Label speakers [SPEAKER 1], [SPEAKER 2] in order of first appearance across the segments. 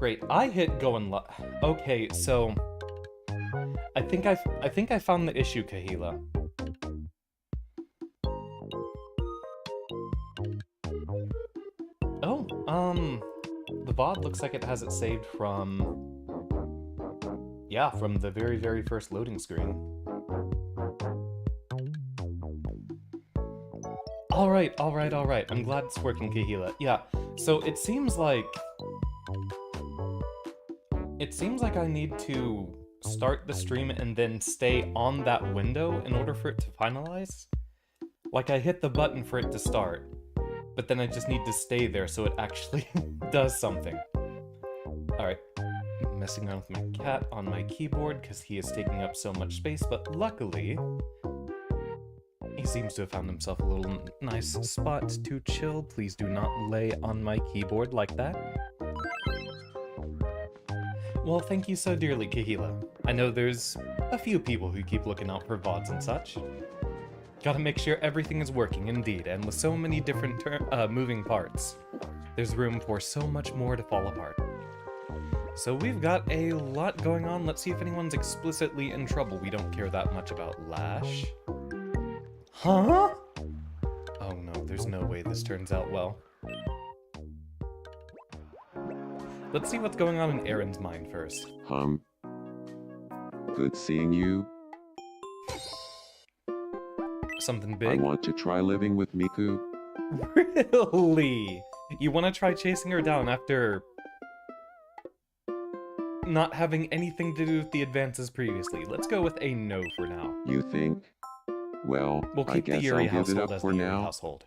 [SPEAKER 1] Great, I hit go and okay, so I think I found the issue, Kahila. Oh, the VOD looks like it has it saved from, yeah, from the very, very first loading screen. Alright. I'm glad it's working, Kahila. Yeah, so it seems like I need to start the stream and then stay on that window in order for it to finalize. Like, I hit the button for it to start, but then I just need to stay there so it actually does something. Alright, messing around with my cat on my keyboard because he is taking up so much space, but luckily, he seems to have found himself a little nice spot to chill. Please do not lay on my keyboard like that. Well, thank you so dearly, Kahila. I know there's a few people who keep looking out for VODs and such. Gotta make sure everything is working indeed, and with so many different moving parts, there's room for so much more to fall apart. So we've got a lot going on. Let's see if anyone's explicitly in trouble. We don't care that much about Lash. Huh? Oh no, there's no way this turns out well. Let's see what's going on in Aaron's mind first.
[SPEAKER 2] Good seeing you.
[SPEAKER 1] Something big?
[SPEAKER 2] I want to try living with Miku.
[SPEAKER 1] Really? You want to try chasing her down after not having anything to do with the advances previously? Let's go with a no for now.
[SPEAKER 2] You think? Well,
[SPEAKER 1] We'll
[SPEAKER 2] I
[SPEAKER 1] keep the
[SPEAKER 2] guess
[SPEAKER 1] Yuri
[SPEAKER 2] I'll give it
[SPEAKER 1] household
[SPEAKER 2] up
[SPEAKER 1] as
[SPEAKER 2] for
[SPEAKER 1] the Yuri
[SPEAKER 2] now.
[SPEAKER 1] household.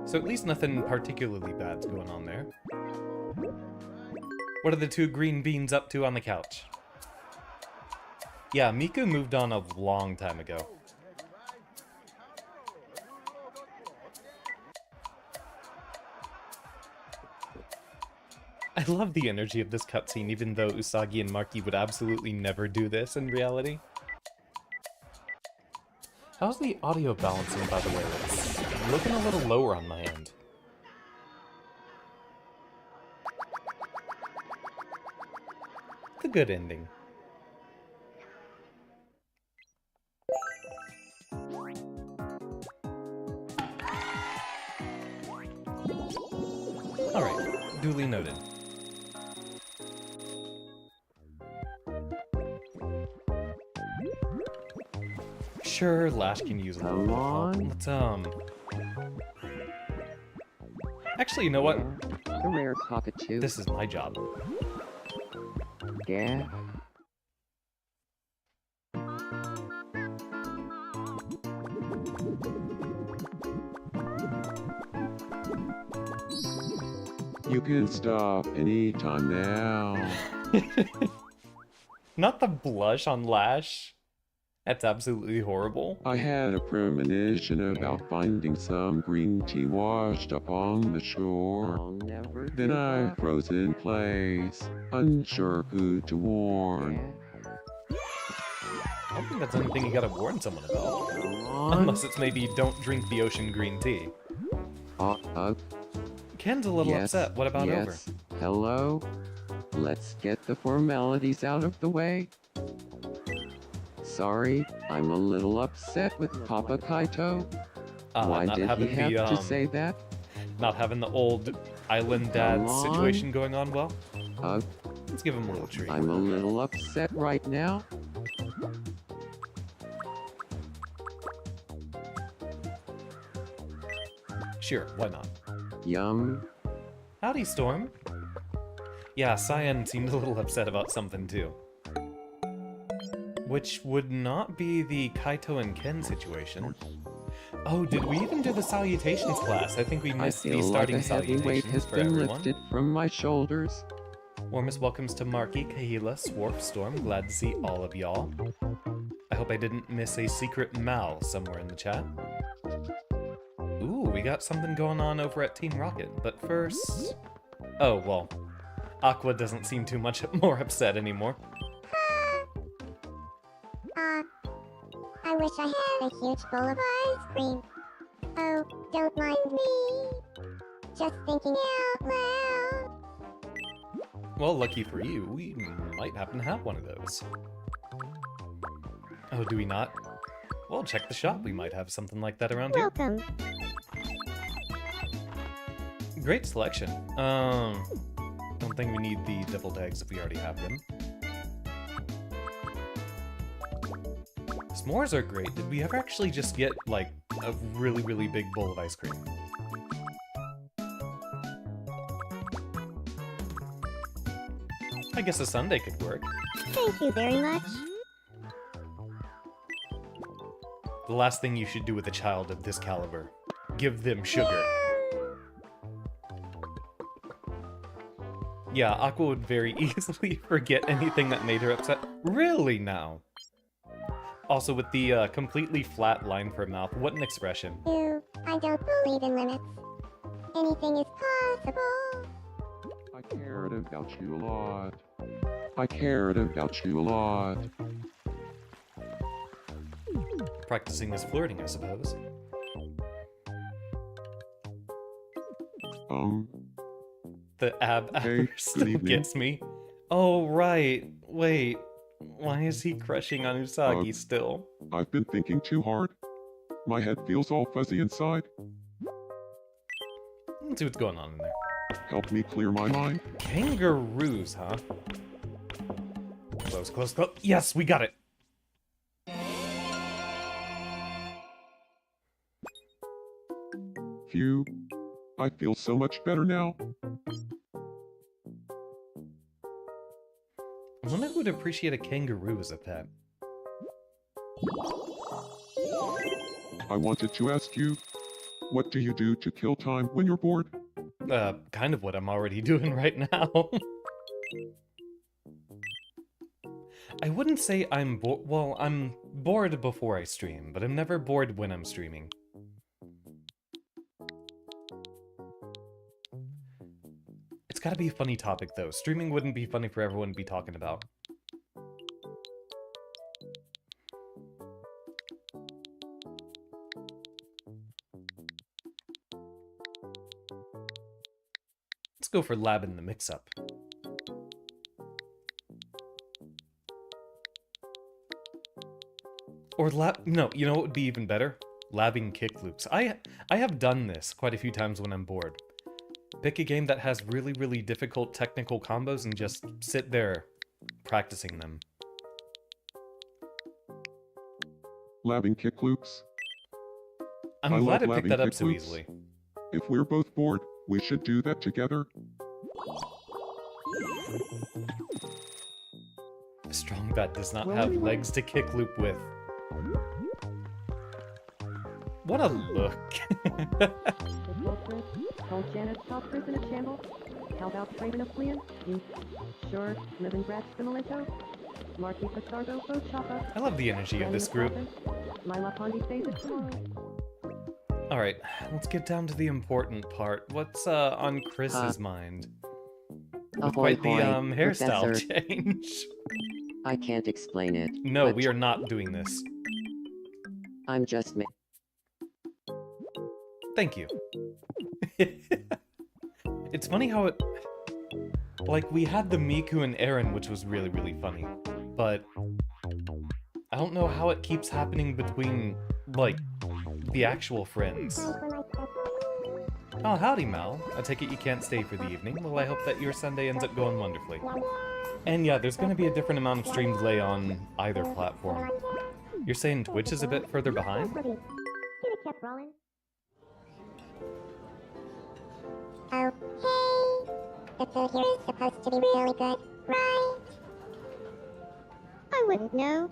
[SPEAKER 1] So at least nothing particularly bad's going on there. What are the two green beans up to on the couch? Yeah, Miku moved on a long time ago. I love the energy of this cutscene, even though Usagi and Maki would absolutely never do this in reality. How's the audio balancing, by the way? It's looking a little lower on my end. It's a good ending. Alright, duly noted. Sure, Lash can use a little bit of help. Let's, actually, you know what?
[SPEAKER 3] The rare cockatoo.
[SPEAKER 1] This is my job.
[SPEAKER 3] Yeah.
[SPEAKER 2] You can stop anytime now.
[SPEAKER 1] Not the blush on Lash. That's absolutely horrible.
[SPEAKER 2] I had a premonition about finding some green tea washed up on the shore.
[SPEAKER 3] I'll never
[SPEAKER 2] Then
[SPEAKER 3] give
[SPEAKER 2] I
[SPEAKER 3] up.
[SPEAKER 2] froze in place, unsure who to warn.
[SPEAKER 1] I don't think that's anything you gotta warn someone about.
[SPEAKER 3] Come on.
[SPEAKER 1] Unless it's maybe don't drink the ocean green tea. Ken's a little
[SPEAKER 3] Yes,
[SPEAKER 1] upset. What about over?
[SPEAKER 3] yes. Hello? Let's get the formalities out of the way. Sorry, I'm a little upset with Papa Kaito. Why
[SPEAKER 1] not
[SPEAKER 3] did he
[SPEAKER 1] having
[SPEAKER 3] have
[SPEAKER 1] the,
[SPEAKER 3] to say that?
[SPEAKER 1] not having the old island dad
[SPEAKER 3] Come on.
[SPEAKER 1] situation going on well?
[SPEAKER 3] Uh,
[SPEAKER 1] Let's give him a little treat.
[SPEAKER 3] I'm a little upset right now.
[SPEAKER 1] Sure, why not?
[SPEAKER 3] Yum.
[SPEAKER 1] Howdy, Storm. Yeah, Cyan seemed a little upset about something too. Which would not be the Kaito and Ken situation. Oh, did we even do the salutations class? I think we
[SPEAKER 3] I
[SPEAKER 1] missed the
[SPEAKER 3] feel like
[SPEAKER 1] starting
[SPEAKER 3] a heavy weight
[SPEAKER 1] salutations
[SPEAKER 3] has
[SPEAKER 1] for
[SPEAKER 3] been
[SPEAKER 1] everyone.
[SPEAKER 3] lifted from my shoulders.
[SPEAKER 1] Warmest welcomes to Marky, Kahila, Swarf, Storm. Glad to see all of y'all. I hope I didn't miss a secret Mal somewhere in the chat. Ooh, we got something going on over at Team Rocket, but first... Oh, well. Aqua doesn't seem too much more upset anymore.
[SPEAKER 4] I wish I had a huge bowl of ice cream. Oh, don't mind me. Just thinking out loud.
[SPEAKER 1] Well, lucky for you, we might happen to have one of those. Oh, do we not? Well, check the shop. We might have something like that around here.
[SPEAKER 4] Welcome.
[SPEAKER 1] Great selection. Don't think we need the deviled eggs if we already have them. S'mores are great. Did we ever actually just get, like, a really, really big bowl of ice cream? I guess a sundae could work.
[SPEAKER 4] Thank you very much.
[SPEAKER 1] The last thing you should do with a child of this caliber. Give them sugar. Yeah, Aqua would very easily forget anything that made her upset. Really now? Also, with the completely flat line for a mouth, what an expression.
[SPEAKER 4] I don't believe in limits. Anything is possible.
[SPEAKER 2] I cared about you a lot. I cared about you a lot.
[SPEAKER 1] Practicing is flirting, I suppose. The
[SPEAKER 2] Hey,
[SPEAKER 1] still
[SPEAKER 2] good evening.
[SPEAKER 1] gets me. Oh, right. Wait. Why is he crushing on Usagi still?
[SPEAKER 2] I've been thinking too hard. My head feels all fuzzy inside.
[SPEAKER 1] Let's see what's going on in there.
[SPEAKER 2] Help me clear my mind.
[SPEAKER 1] Kangaroos, huh? Close, close, close. Yes, we got it!
[SPEAKER 2] Phew. I feel so much better now.
[SPEAKER 1] I wonder who would appreciate a kangaroo as a pet.
[SPEAKER 2] I wanted to ask you, what do you do to kill time when you're bored?
[SPEAKER 1] Kind of what I'm already doing right now. I wouldn't say I'm bored. Well, I'm bored before I stream, but I'm never bored when I'm streaming. It's gotta be a funny topic, though. Streaming wouldn't be funny for everyone to be talking about. Let's go for lab in the mix-up. Or no, you know what would be even better? Labbing kick loops. I have done this quite a few times when I'm bored. Pick a game that has really, really difficult technical combos and just sit there practicing them.
[SPEAKER 2] Labbing kick loops?
[SPEAKER 1] I'm
[SPEAKER 2] I
[SPEAKER 1] glad I
[SPEAKER 2] love
[SPEAKER 1] picked that
[SPEAKER 2] labbing
[SPEAKER 1] up so
[SPEAKER 2] kick loops.
[SPEAKER 1] easily.
[SPEAKER 2] If we're both bored, we should do that together.
[SPEAKER 1] A strong bat does not have legs to kick loop with. What a look.
[SPEAKER 5] Told Janet stop prison at shambles. How about training a fleeing? You sure live in Gratz Similento? Marky Pasargo Pro Choppa.
[SPEAKER 1] I love the energy of this group.
[SPEAKER 5] Lila Pondi stays at tomorrow.
[SPEAKER 1] Alright, let's get down to the important part. What's on Chris's mind? With
[SPEAKER 3] Ahoy,
[SPEAKER 1] quite the
[SPEAKER 3] hoy,
[SPEAKER 1] hairstyle
[SPEAKER 3] Professor.
[SPEAKER 1] change.
[SPEAKER 3] I can't explain it.
[SPEAKER 1] No,
[SPEAKER 3] but
[SPEAKER 1] we are not doing this.
[SPEAKER 3] I'm just
[SPEAKER 1] Thank you. It's funny how it... Like, we had the Miku and Eren, which was really, really funny. But... I don't know how it keeps happening between, like, the actual friends. Oh, howdy, Mal. I take it you can't stay for the evening. Well, I hope that your Sunday ends up going wonderfully. And yeah, there's gonna be a different amount of stream delay on either platform. You're saying Twitch is a bit further behind?
[SPEAKER 4] Should have kept rolling. Okay. The food here is supposed to be really good, right? I wouldn't know.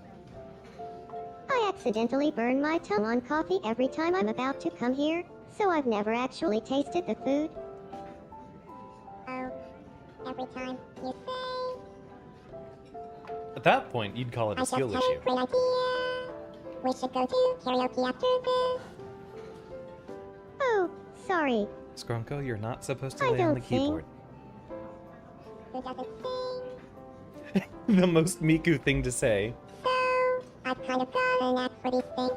[SPEAKER 4] I accidentally burn my tongue on coffee every time I'm about to come here, so I've never actually tasted the food. Oh, every time you say...
[SPEAKER 1] At that point, you'd call it a skill
[SPEAKER 4] I just had
[SPEAKER 1] issue.
[SPEAKER 4] a great idea. We should go to karaoke after this. Oh, sorry.
[SPEAKER 1] Skronko, you're not supposed to
[SPEAKER 4] I
[SPEAKER 1] lay on the
[SPEAKER 4] don't sing.
[SPEAKER 1] keyboard.
[SPEAKER 4] Who doesn't sing?
[SPEAKER 1] The most Miku thing to say.
[SPEAKER 4] So, I've kind of got a knack for these things.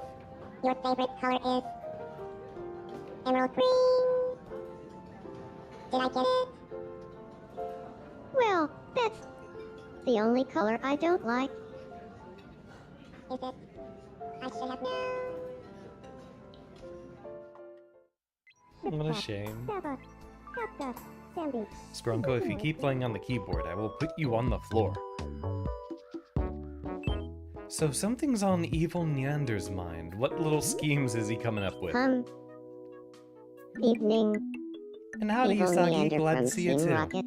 [SPEAKER 4] Your favorite color is emerald green. Did I get it? Well, that's the only color I don't like. Is it? I should have known.
[SPEAKER 1] What a shame.
[SPEAKER 4] Saba, Kapka, Sandy.
[SPEAKER 1] Sprunko, if you keep playing on the keyboard, I will put you on the floor. So something's on evil Neander's mind. What little schemes is he coming up with?
[SPEAKER 4] Evening.
[SPEAKER 1] And howdy,
[SPEAKER 4] Evil
[SPEAKER 1] Usagi.
[SPEAKER 4] Neander
[SPEAKER 1] Glad
[SPEAKER 4] from
[SPEAKER 1] to see you
[SPEAKER 4] Team
[SPEAKER 1] too.
[SPEAKER 4] Rocket.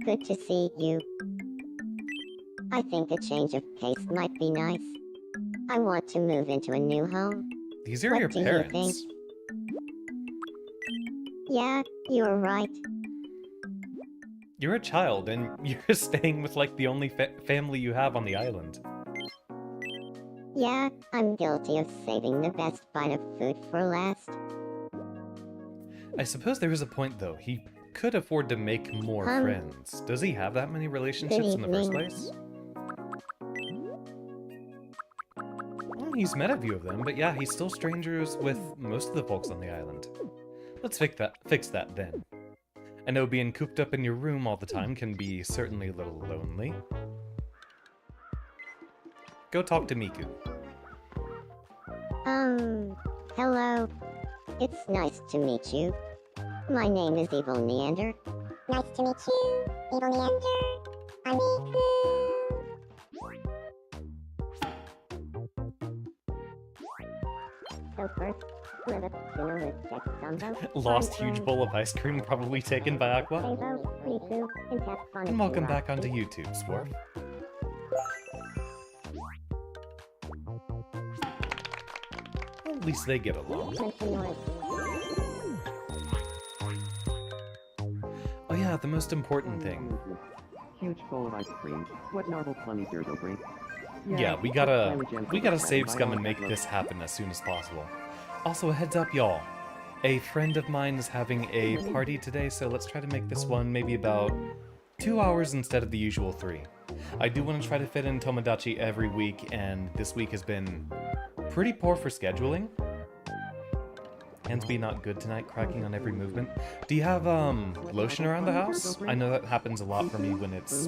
[SPEAKER 4] Good to see you. I think a change of pace might be nice. I want to move into a new home.
[SPEAKER 1] These are
[SPEAKER 4] What
[SPEAKER 1] your
[SPEAKER 4] do you
[SPEAKER 1] parents.
[SPEAKER 4] think? Yeah, you're right.
[SPEAKER 1] You're a child, and you're staying with like the only family you have on the island.
[SPEAKER 4] Yeah, I'm guilty of saving the best bite of food for last.
[SPEAKER 1] I suppose there is a point, though. He could afford to make more friends. Does he have that many relationships in the first
[SPEAKER 4] evening.
[SPEAKER 1] place? Well, he's met a few of them, but yeah, he's still strangers with most of the folks on the island. Let's fix that then. I know being cooped up in your room all the time can be certainly a little lonely. Go talk to Miku.
[SPEAKER 4] Hello. It's nice to meet you. My name is Evil Neander. Nice to meet you, Evil Neander. I'm Miku. So first, let us dinner with Jack Dumbo.
[SPEAKER 1] Lost huge bowl of ice cream probably taken by Aqua.
[SPEAKER 4] Miku, and tap on
[SPEAKER 1] And welcome back onto YouTube, Swarf. Well, at least they get along. Oh yeah, the most important thing.
[SPEAKER 3] Huge bowl of ice cream. What marble plummy Durgo bring?
[SPEAKER 1] Yeah, we gotta save scum and make this happen as soon as possible. Also, a heads up, y'all. A friend of mine is having a party today, so let's try to make this one maybe about 2 hours instead of the usual 3. I do want to try to fit in Tomodachi every week, and this week has been pretty poor for scheduling. Hands be not good tonight, cracking on every movement. Do you have, lotion around the house? I know that happens a lot for me when it's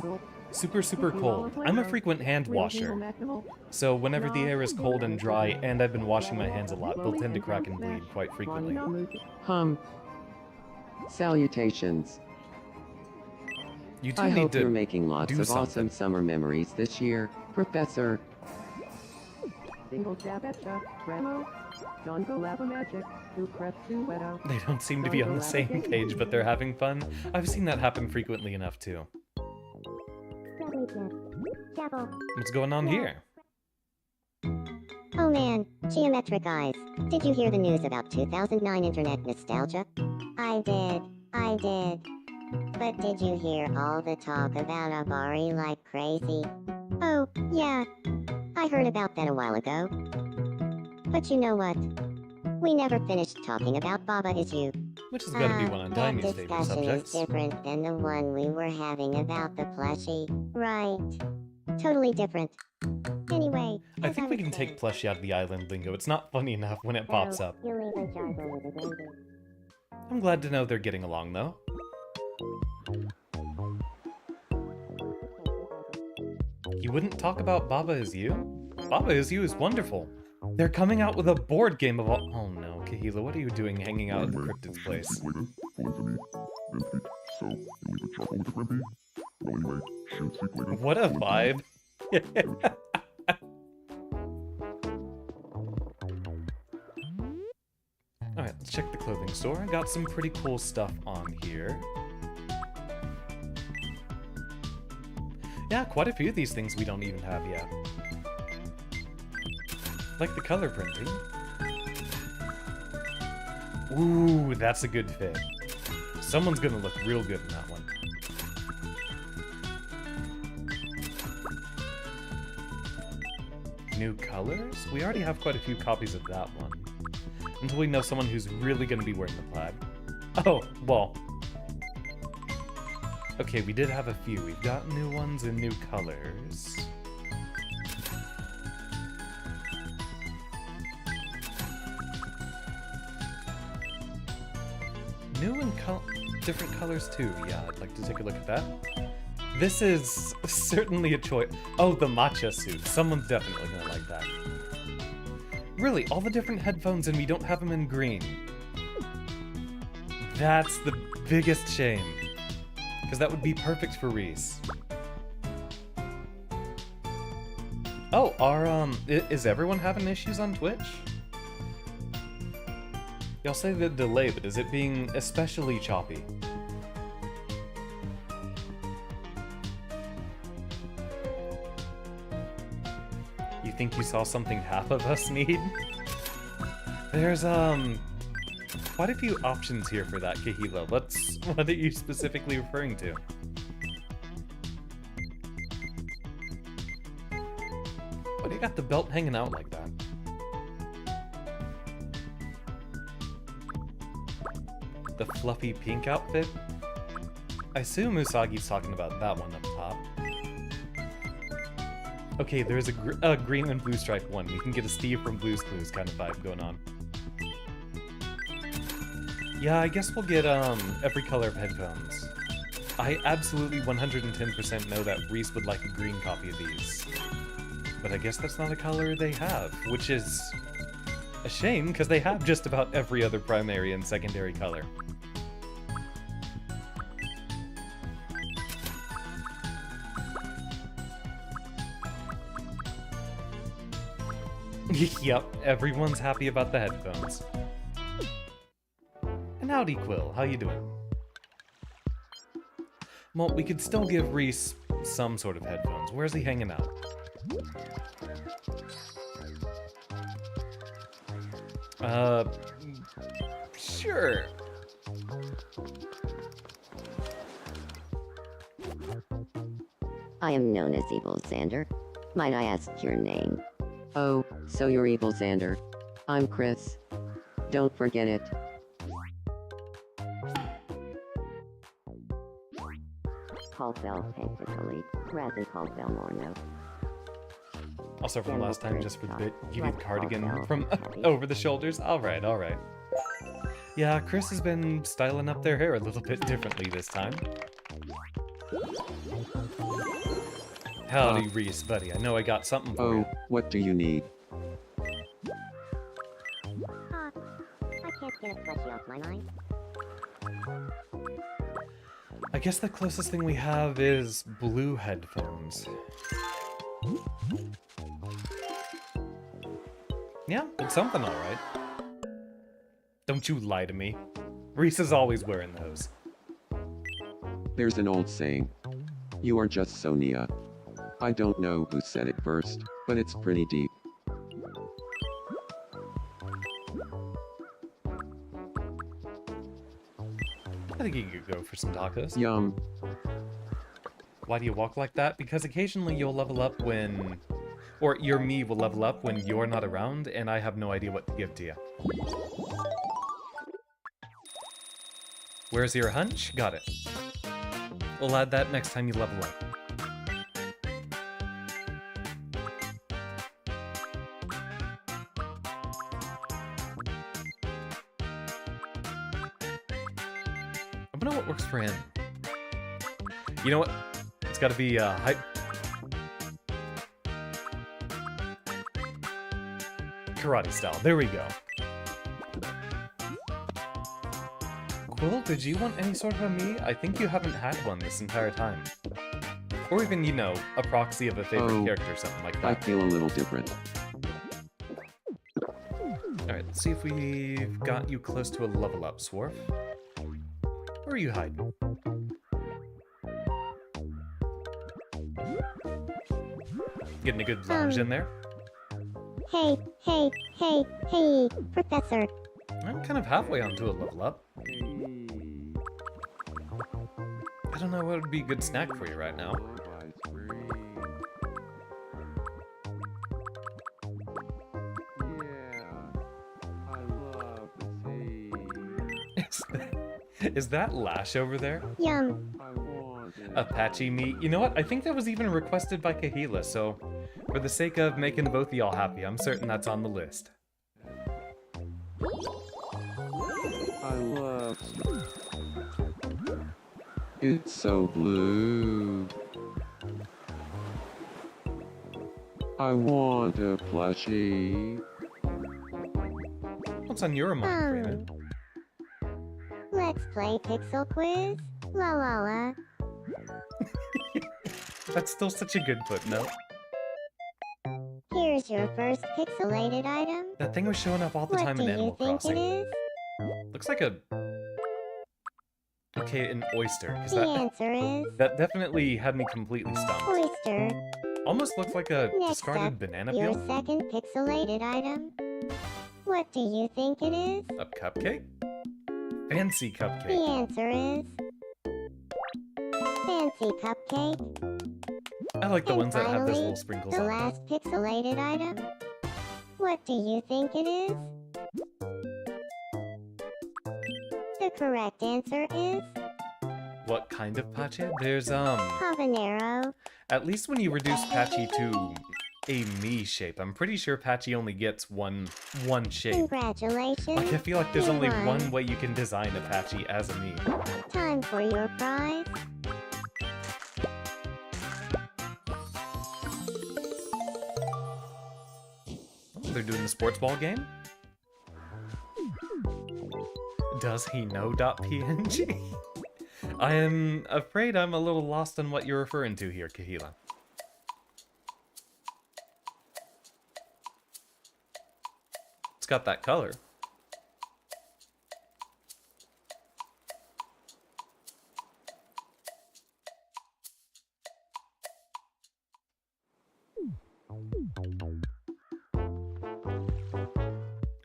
[SPEAKER 1] super cold. I'm a frequent hand washer, so whenever the air is cold and dry, and I've been washing my hands a lot, they'll tend to crack and bleed quite frequently.
[SPEAKER 3] Salutations.
[SPEAKER 1] You do
[SPEAKER 3] I
[SPEAKER 1] need
[SPEAKER 3] hope
[SPEAKER 1] to
[SPEAKER 3] you're making lots
[SPEAKER 1] do
[SPEAKER 3] of awesome
[SPEAKER 1] something.
[SPEAKER 3] summer memories this year, Professor.
[SPEAKER 5] Single jab at ya, Ramo. Don't go lava magic. Who press to wedo.
[SPEAKER 1] They don't seem to be on the same page, but they're having fun. I've seen that happen frequently enough too. What's going on here?
[SPEAKER 4] Oh man, geometric eyes. Did you hear the news about 2009 internet nostalgia? I did. But did you hear all the talk about Abari like crazy? Oh, yeah. I heard about that a while ago. But you know what? We never finished talking about Baba Is You.
[SPEAKER 1] Which has got to be one of
[SPEAKER 4] that
[SPEAKER 1] Daimy's favorite
[SPEAKER 4] discussion
[SPEAKER 1] subjects.
[SPEAKER 4] is different than the one we were having about the plushie. Right. Totally different. Anyway,
[SPEAKER 1] I
[SPEAKER 4] as
[SPEAKER 1] think we
[SPEAKER 4] was
[SPEAKER 1] can
[SPEAKER 4] saying-
[SPEAKER 1] take Plushy out of the island lingo. It's not funny enough when it pops up.
[SPEAKER 4] You'll leave a jargon with a baby.
[SPEAKER 1] I'm glad to know they're getting along though. You wouldn't talk about Baba Is You? Baba Is You is wonderful. They're coming out with a board game of all— Oh no, Kahila, what are you doing hanging out at the cryptid's place? What a vibe. Alright, let's check the clothing store. I got some pretty cool stuff on here. Yeah, quite a few of these things we don't even have yet. Like the color printing. Ooh, that's a good fit. Someone's gonna look real good in that one. New colors? We already have quite a few copies of that one. Until we know someone who's really gonna be wearing the plaid. Oh, well. Okay, we did have a few. We've got new ones and new colors. New and different colors too. Yeah, I'd like to take a look at that. This is certainly a choice. Oh, the matcha suit. Someone's definitely gonna like that. Really, all the different headphones and we don't have them in green. That's the biggest shame. Because that would be perfect for Reese. Oh, is everyone having issues on Twitch? Y'all say the delay, but is it being especially choppy? You think you saw something half of us need? There's, quite a few options here for that, Kahila. What are you specifically referring to? Why do you got the belt hanging out like that? The fluffy pink outfit? I assume Usagi's talking about that one up top. Okay, there's a green and blue stripe one. We can get a Steve from Blue's Clues kind of vibe going on. Yeah, I guess we'll get every color of headphones. I absolutely 110% know that Reese would like a green copy of these. But I guess that's not a color they have, which is a shame, because they have just about every other primary and secondary color. Yep, everyone's happy about the headphones. And howdy, Quill, how you doing? Well, we could still give Reese some sort of headphones. Where's he hanging out? Sure.
[SPEAKER 6] I am known as Evil Xander. Might I ask your name?
[SPEAKER 3] Oh, so you're evil, Xander. I'm Chris. Don't forget it.
[SPEAKER 6] Callfell technically, rather Callfell Morno.
[SPEAKER 1] Also from last time, just for the bit, you need cardigan from over the shoulders. Alright, alright. Yeah, Chris has been styling up their hair a little bit differently this time. Howdy, Reese, buddy. I know I got something for you.
[SPEAKER 2] Oh, what do you need?
[SPEAKER 4] I can't get a plushie off my mind.
[SPEAKER 1] I guess the closest thing we have is blue headphones. Yeah, it's something alright. Don't you lie to me. Reese is always wearing those.
[SPEAKER 2] There's an old saying. You are just Sonia. I don't know who said it first, but it's pretty deep.
[SPEAKER 1] I think you could go for some tacos.
[SPEAKER 2] Yum.
[SPEAKER 1] Why do you walk like that? Because occasionally you'll level up when... Or your me will level up when you're not around, and I have no idea what to give to you. Where's your hunch? Got it. We'll add that next time you level up. I wonder what works for him. You know what? It's gotta be, hype. Karate style. There we go. Quill, did you want any sort of a me? I think you haven't had one this entire time. Or even, you know, a proxy of a favorite character or something like
[SPEAKER 2] I
[SPEAKER 1] that.
[SPEAKER 2] feel a little different.
[SPEAKER 1] Alright, let's see if we've got you close to a level up, Swarf. Where are you hiding? Getting a good lunge in there.
[SPEAKER 4] Hey, Professor.
[SPEAKER 1] I'm kind of halfway onto a level up. I don't know what would be a good snack for you right now. Is that Lash over there?
[SPEAKER 4] Yum.
[SPEAKER 1] Apache meat? You know what? I think that was even requested by Kahila, so for the sake of making both of y'all happy, I'm certain that's on the list.
[SPEAKER 2] I love... It's so blue. I want a plushie.
[SPEAKER 1] What's on your mind, Raymond?
[SPEAKER 4] Let's play Pixel Quiz. La la la.
[SPEAKER 1] That's still such a good footnote.
[SPEAKER 4] Here's your first pixelated item.
[SPEAKER 1] That thing was showing up all the
[SPEAKER 4] What
[SPEAKER 1] time
[SPEAKER 4] do
[SPEAKER 1] in
[SPEAKER 4] you
[SPEAKER 1] Animal
[SPEAKER 4] think
[SPEAKER 1] Crossing.
[SPEAKER 4] it is?
[SPEAKER 1] Looks like a... Okay, an oyster, because
[SPEAKER 4] The answer is
[SPEAKER 1] that definitely had me completely stumped.
[SPEAKER 4] oyster.
[SPEAKER 1] Almost looked like a
[SPEAKER 4] Next
[SPEAKER 1] discarded
[SPEAKER 4] up,
[SPEAKER 1] banana
[SPEAKER 4] your
[SPEAKER 1] peel.
[SPEAKER 4] second pixelated item. What do you think it is?
[SPEAKER 1] A cupcake? Fancy
[SPEAKER 4] The
[SPEAKER 1] cupcake.
[SPEAKER 4] answer is fancy cupcake.
[SPEAKER 1] I like the
[SPEAKER 4] And
[SPEAKER 1] ones that have those
[SPEAKER 4] finally,
[SPEAKER 1] little sprinkles
[SPEAKER 4] the
[SPEAKER 1] on them.
[SPEAKER 4] last pixelated item. What do you think it is? The correct answer is
[SPEAKER 1] What kind of pache? There's,
[SPEAKER 4] habanero.
[SPEAKER 1] at least when you reduce Patchy to a me shape, I'm pretty sure Patchy only gets one shape.
[SPEAKER 4] Congratulations.
[SPEAKER 1] Like, I feel like there's
[SPEAKER 4] you
[SPEAKER 1] only
[SPEAKER 4] won.
[SPEAKER 1] one way you can design a Patchy as a me.
[SPEAKER 4] Time for your prize.
[SPEAKER 1] They're doing the sports ball game? Does he know .png? I am afraid I'm a little lost on what you're referring to here, Kahila. It's got that color.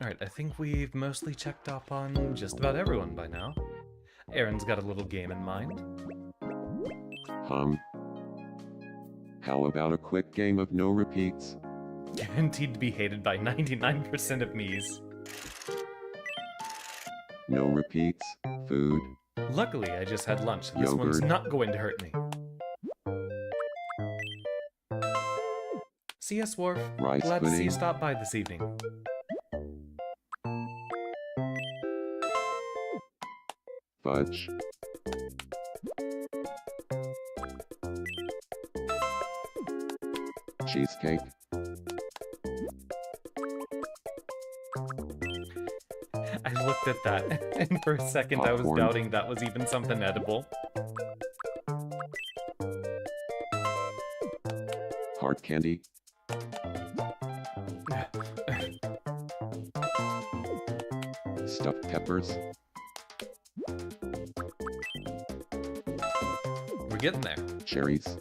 [SPEAKER 1] Alright, I think we've mostly checked up on just about everyone by now. Aaron's got a little game in mind.
[SPEAKER 2] How about a quick game of no repeats?
[SPEAKER 1] Guaranteed to be hated by 99% of me's.
[SPEAKER 2] No repeats, food,
[SPEAKER 1] Luckily, I just had lunch. This one's
[SPEAKER 2] Yogurt.
[SPEAKER 1] not going to hurt me. See ya, Swarf.
[SPEAKER 2] rice
[SPEAKER 1] Glad to see you
[SPEAKER 2] pudding,
[SPEAKER 1] stop by this evening.
[SPEAKER 2] fudge, cheesecake,
[SPEAKER 1] I looked at that, and for a second I was
[SPEAKER 2] Popcorn.
[SPEAKER 1] doubting that was even something edible.
[SPEAKER 2] hard candy, stuffed peppers,
[SPEAKER 1] We're getting there.
[SPEAKER 2] cherries,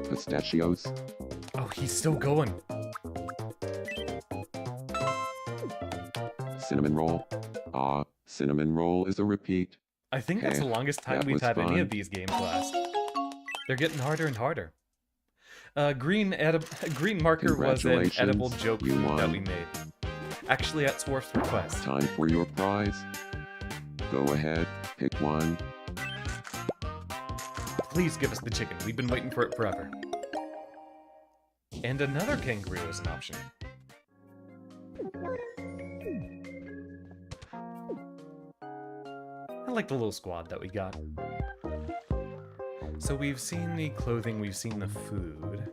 [SPEAKER 2] pistachios,
[SPEAKER 1] Oh, he's still going.
[SPEAKER 2] cinnamon roll. Cinnamon roll is a repeat.
[SPEAKER 1] I think that's the
[SPEAKER 2] Okay,
[SPEAKER 1] longest time
[SPEAKER 2] that
[SPEAKER 1] we've
[SPEAKER 2] was
[SPEAKER 1] had any
[SPEAKER 2] fun.
[SPEAKER 1] of these games last. They're getting harder and harder. Green marker was an edible
[SPEAKER 2] Congratulations,
[SPEAKER 1] joke
[SPEAKER 2] you
[SPEAKER 1] that
[SPEAKER 2] won.
[SPEAKER 1] we made. Actually, at Swarf's request.
[SPEAKER 2] Time for your prize. Go ahead, pick one.
[SPEAKER 1] Please give us the chicken. We've been waiting for it forever. And another kangaroo is an option. I like the little squad that we got. So we've seen the clothing, we've seen the food.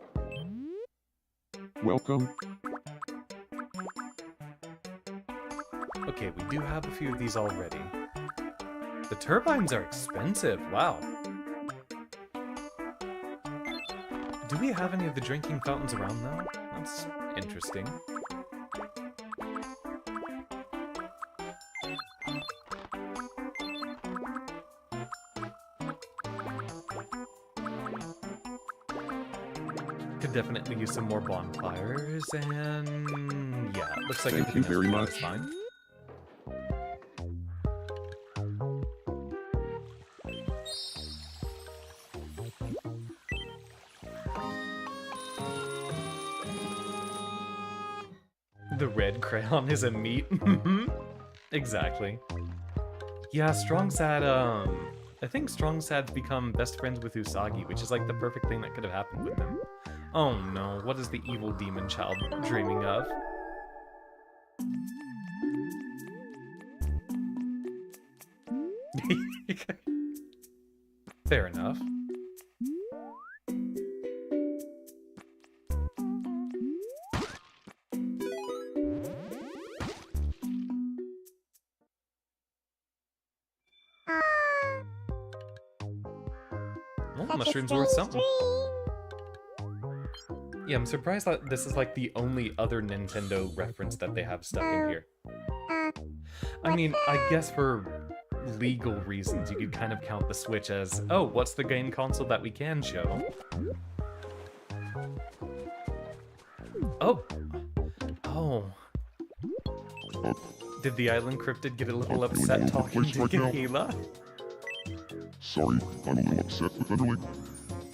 [SPEAKER 2] Welcome.
[SPEAKER 1] Okay, we do have a few of these already. The turbines are expensive, wow. Do we have any of the drinking fountains around though? That's interesting. Could definitely use some more bonfires, and yeah, it looks like
[SPEAKER 2] Thank you
[SPEAKER 1] everything else
[SPEAKER 2] very
[SPEAKER 1] we got
[SPEAKER 2] much.
[SPEAKER 1] is fine. The red crayon is a meat. Exactly. Yeah, Strong Sad, I think Strong Sad's become best friends with Usagi, which is like the perfect thing that could have happened with them. Oh no, what is the evil demon child dreaming of? Fair enough. Well, mushrooms worth something. Yeah, I'm surprised that this is like the only other Nintendo reference that they have stuck in here. I mean, I guess for legal reasons, you could kind of count the Switch as, oh, what's the game console that we can show? Oh. Oh. Did the island cryptid get a little upset talking to Kahila?
[SPEAKER 7] Sorry, I'm a little upset with Italy.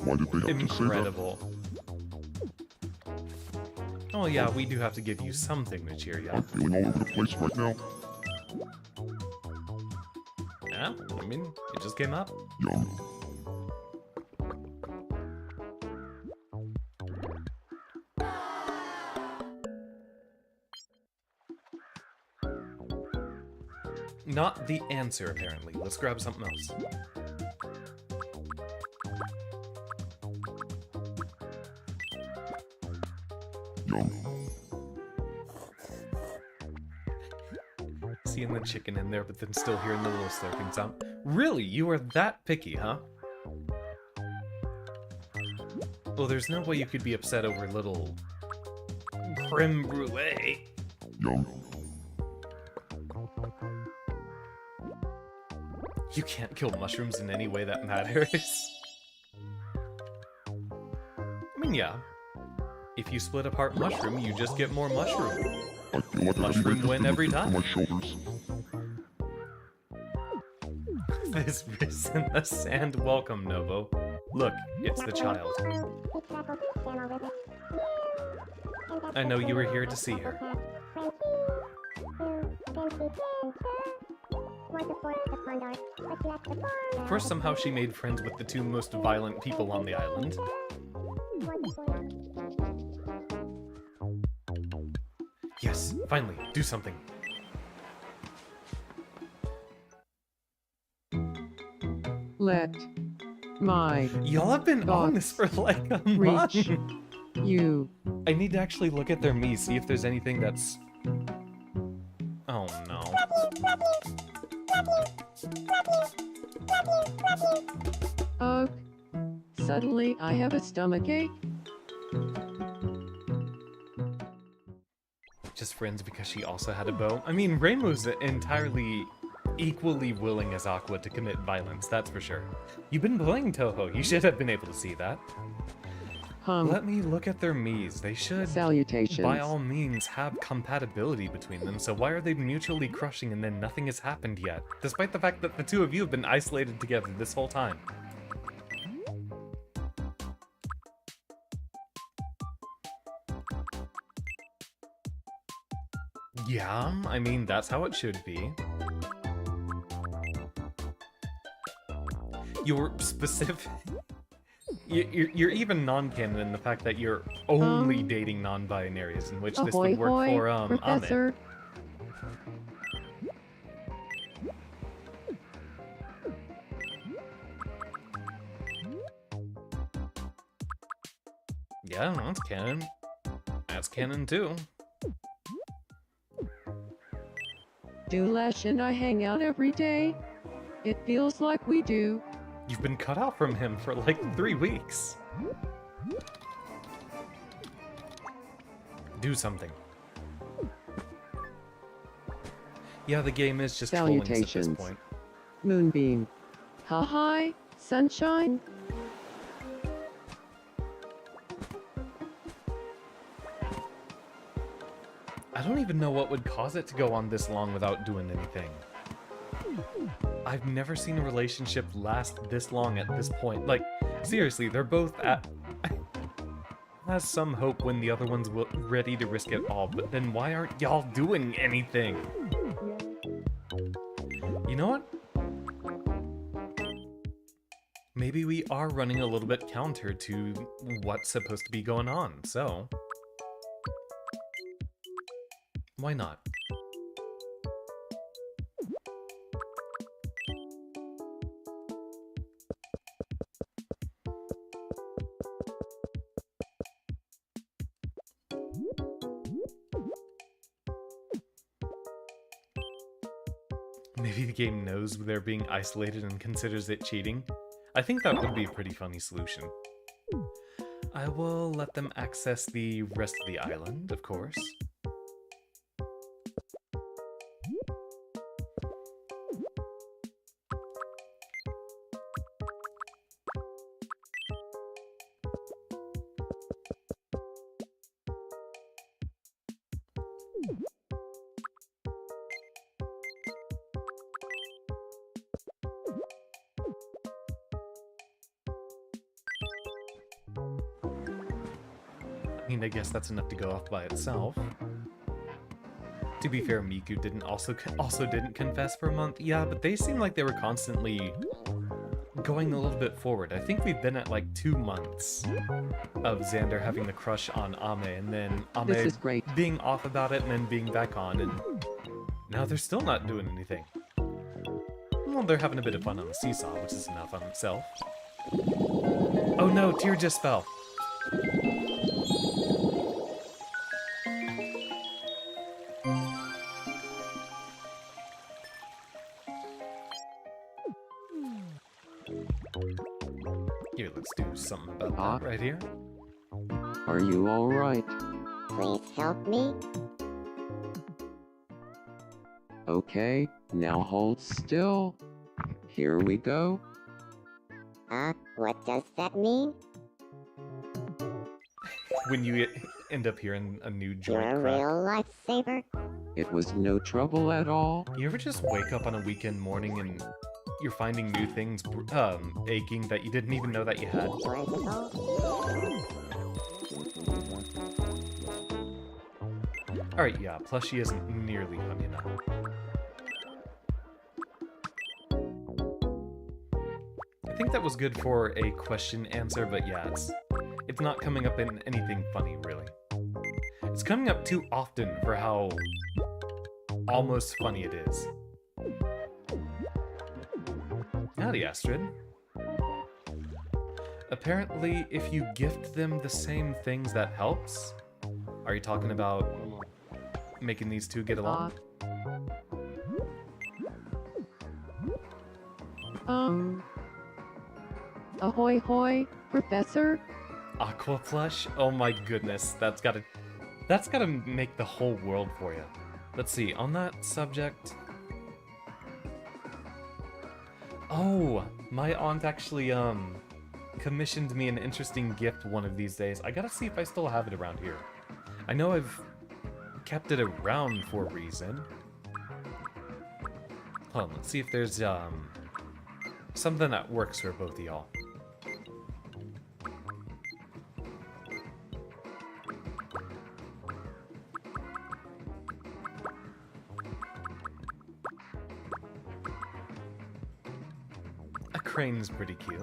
[SPEAKER 7] Why did they have to say that?
[SPEAKER 1] Incredible. Oh yeah, we do have to give you something to cheer you
[SPEAKER 7] I'm
[SPEAKER 1] up.
[SPEAKER 7] feeling all over the place right now.
[SPEAKER 1] Yeah, I mean, it just came up.
[SPEAKER 7] Yum.
[SPEAKER 1] Not the answer, apparently. Let's grab something else.
[SPEAKER 7] Yum.
[SPEAKER 1] Seeing the chicken in there, but then still hearing the little slurping sound. Really? You are that picky, huh? Well, there's no way you could be upset over a little creme brulee.
[SPEAKER 7] Yum.
[SPEAKER 1] You can't kill mushrooms in any way that matters. I mean, yeah. If you split apart mushroom, you just get more mushroom.
[SPEAKER 7] I feel like
[SPEAKER 1] Mushroom win every time.
[SPEAKER 7] On my shoulders.
[SPEAKER 1] This wrist in the sand. Welcome, Novo. Look, it's the child. I know you were here to see her. Of course, somehow she made friends with the two most violent people on the island. Yes, finally, do something.
[SPEAKER 3] Let my
[SPEAKER 1] Y'all have been on this for like a month.
[SPEAKER 3] reach you.
[SPEAKER 1] I need to actually look at their Mii, see if there's anything that's... Oh no.
[SPEAKER 3] Ugh. Suddenly I have a stomachache.
[SPEAKER 1] Just friends because she also had a bow. I mean, Reimu's entirely equally willing as Aqua to commit violence, that's for sure. You've been playing Toho, you should have been able to see that. Let me look at their Miis. They should,
[SPEAKER 3] Salutations.
[SPEAKER 1] by all means, have compatibility between them, so why are they mutually crushing and then nothing has happened yet? Despite the fact that the two of you have been isolated together this whole time. Yeah, I mean, that's how it should be. You're specific... You're even non-canon in the fact that you're only dating non-binaries, in which this
[SPEAKER 3] Ahoy,
[SPEAKER 1] would work
[SPEAKER 3] hoy,
[SPEAKER 1] for, Amit.
[SPEAKER 3] Professor.
[SPEAKER 1] Yeah, that's canon. That's canon too.
[SPEAKER 3] Dulash and I hang out every day. It feels like we do.
[SPEAKER 1] You've been cut out from him for like 3 weeks. Do something. Yeah, the game is just trolling us at this
[SPEAKER 3] Salutations.
[SPEAKER 1] point.
[SPEAKER 3] Moonbeam. Ha hi, sunshine.
[SPEAKER 1] I don't even know what would cause it to go on this long without doing anything. I've never seen a relationship last this long at this point. Like, seriously, they're both at... has some hope when the other one's ready to risk it all, but then why aren't y'all doing anything? You know what? Maybe we are running a little bit counter to what's supposed to be going on, so... why not? Maybe the game knows they're being isolated and considers it cheating. I think that would be a pretty funny solution. I will let them access the rest of the island, of course. I mean, I guess that's enough to go off by itself. To be fair, Miku didn't also didn't confess for a month. Yeah, but they seem like they were constantly going a little bit forward. I think we've been at like 2 months of Xander having the crush on Ame, and then
[SPEAKER 3] This
[SPEAKER 1] Ame
[SPEAKER 3] is great.
[SPEAKER 1] being off about it, and then being back on, and now they're still not doing anything. Well, they're having a bit of fun on the seesaw, which is enough on itself. Oh no, tear just fell. Here, let's do something about that right here.
[SPEAKER 3] Are you alright?
[SPEAKER 4] Please help me.
[SPEAKER 3] Okay, now hold still. Here we go.
[SPEAKER 4] What does that mean?
[SPEAKER 1] When you end up hearing a new
[SPEAKER 4] You're
[SPEAKER 1] joint
[SPEAKER 4] a
[SPEAKER 1] crack.
[SPEAKER 4] real lifesaver.
[SPEAKER 3] It was no trouble at all.
[SPEAKER 1] You ever just wake up on a weekend morning and you're finding new things aching that you didn't even know that you had?
[SPEAKER 4] Principal.
[SPEAKER 1] Alright, yeah, plushie isn't nearly funny enough. I think that was good for a question answer, but yeah, it's not coming up in anything funny, really. It's coming up too often for how almost funny it is. Howdy, Astrid. Apparently, if you gift them the same things, that helps. Are you talking about making these two get along?
[SPEAKER 5] Ahoy hoy, Professor?
[SPEAKER 1] Aqua plush? Oh my goodness, that's gotta make the whole world for you. Let's see, on that subject... Oh, my aunt actually, commissioned me an interesting gift one of these days. I gotta see if I still have it around here. I know I've kept it around for a reason. Hold on, let's see if there's, something that works for both of y'all. A crane's pretty cute.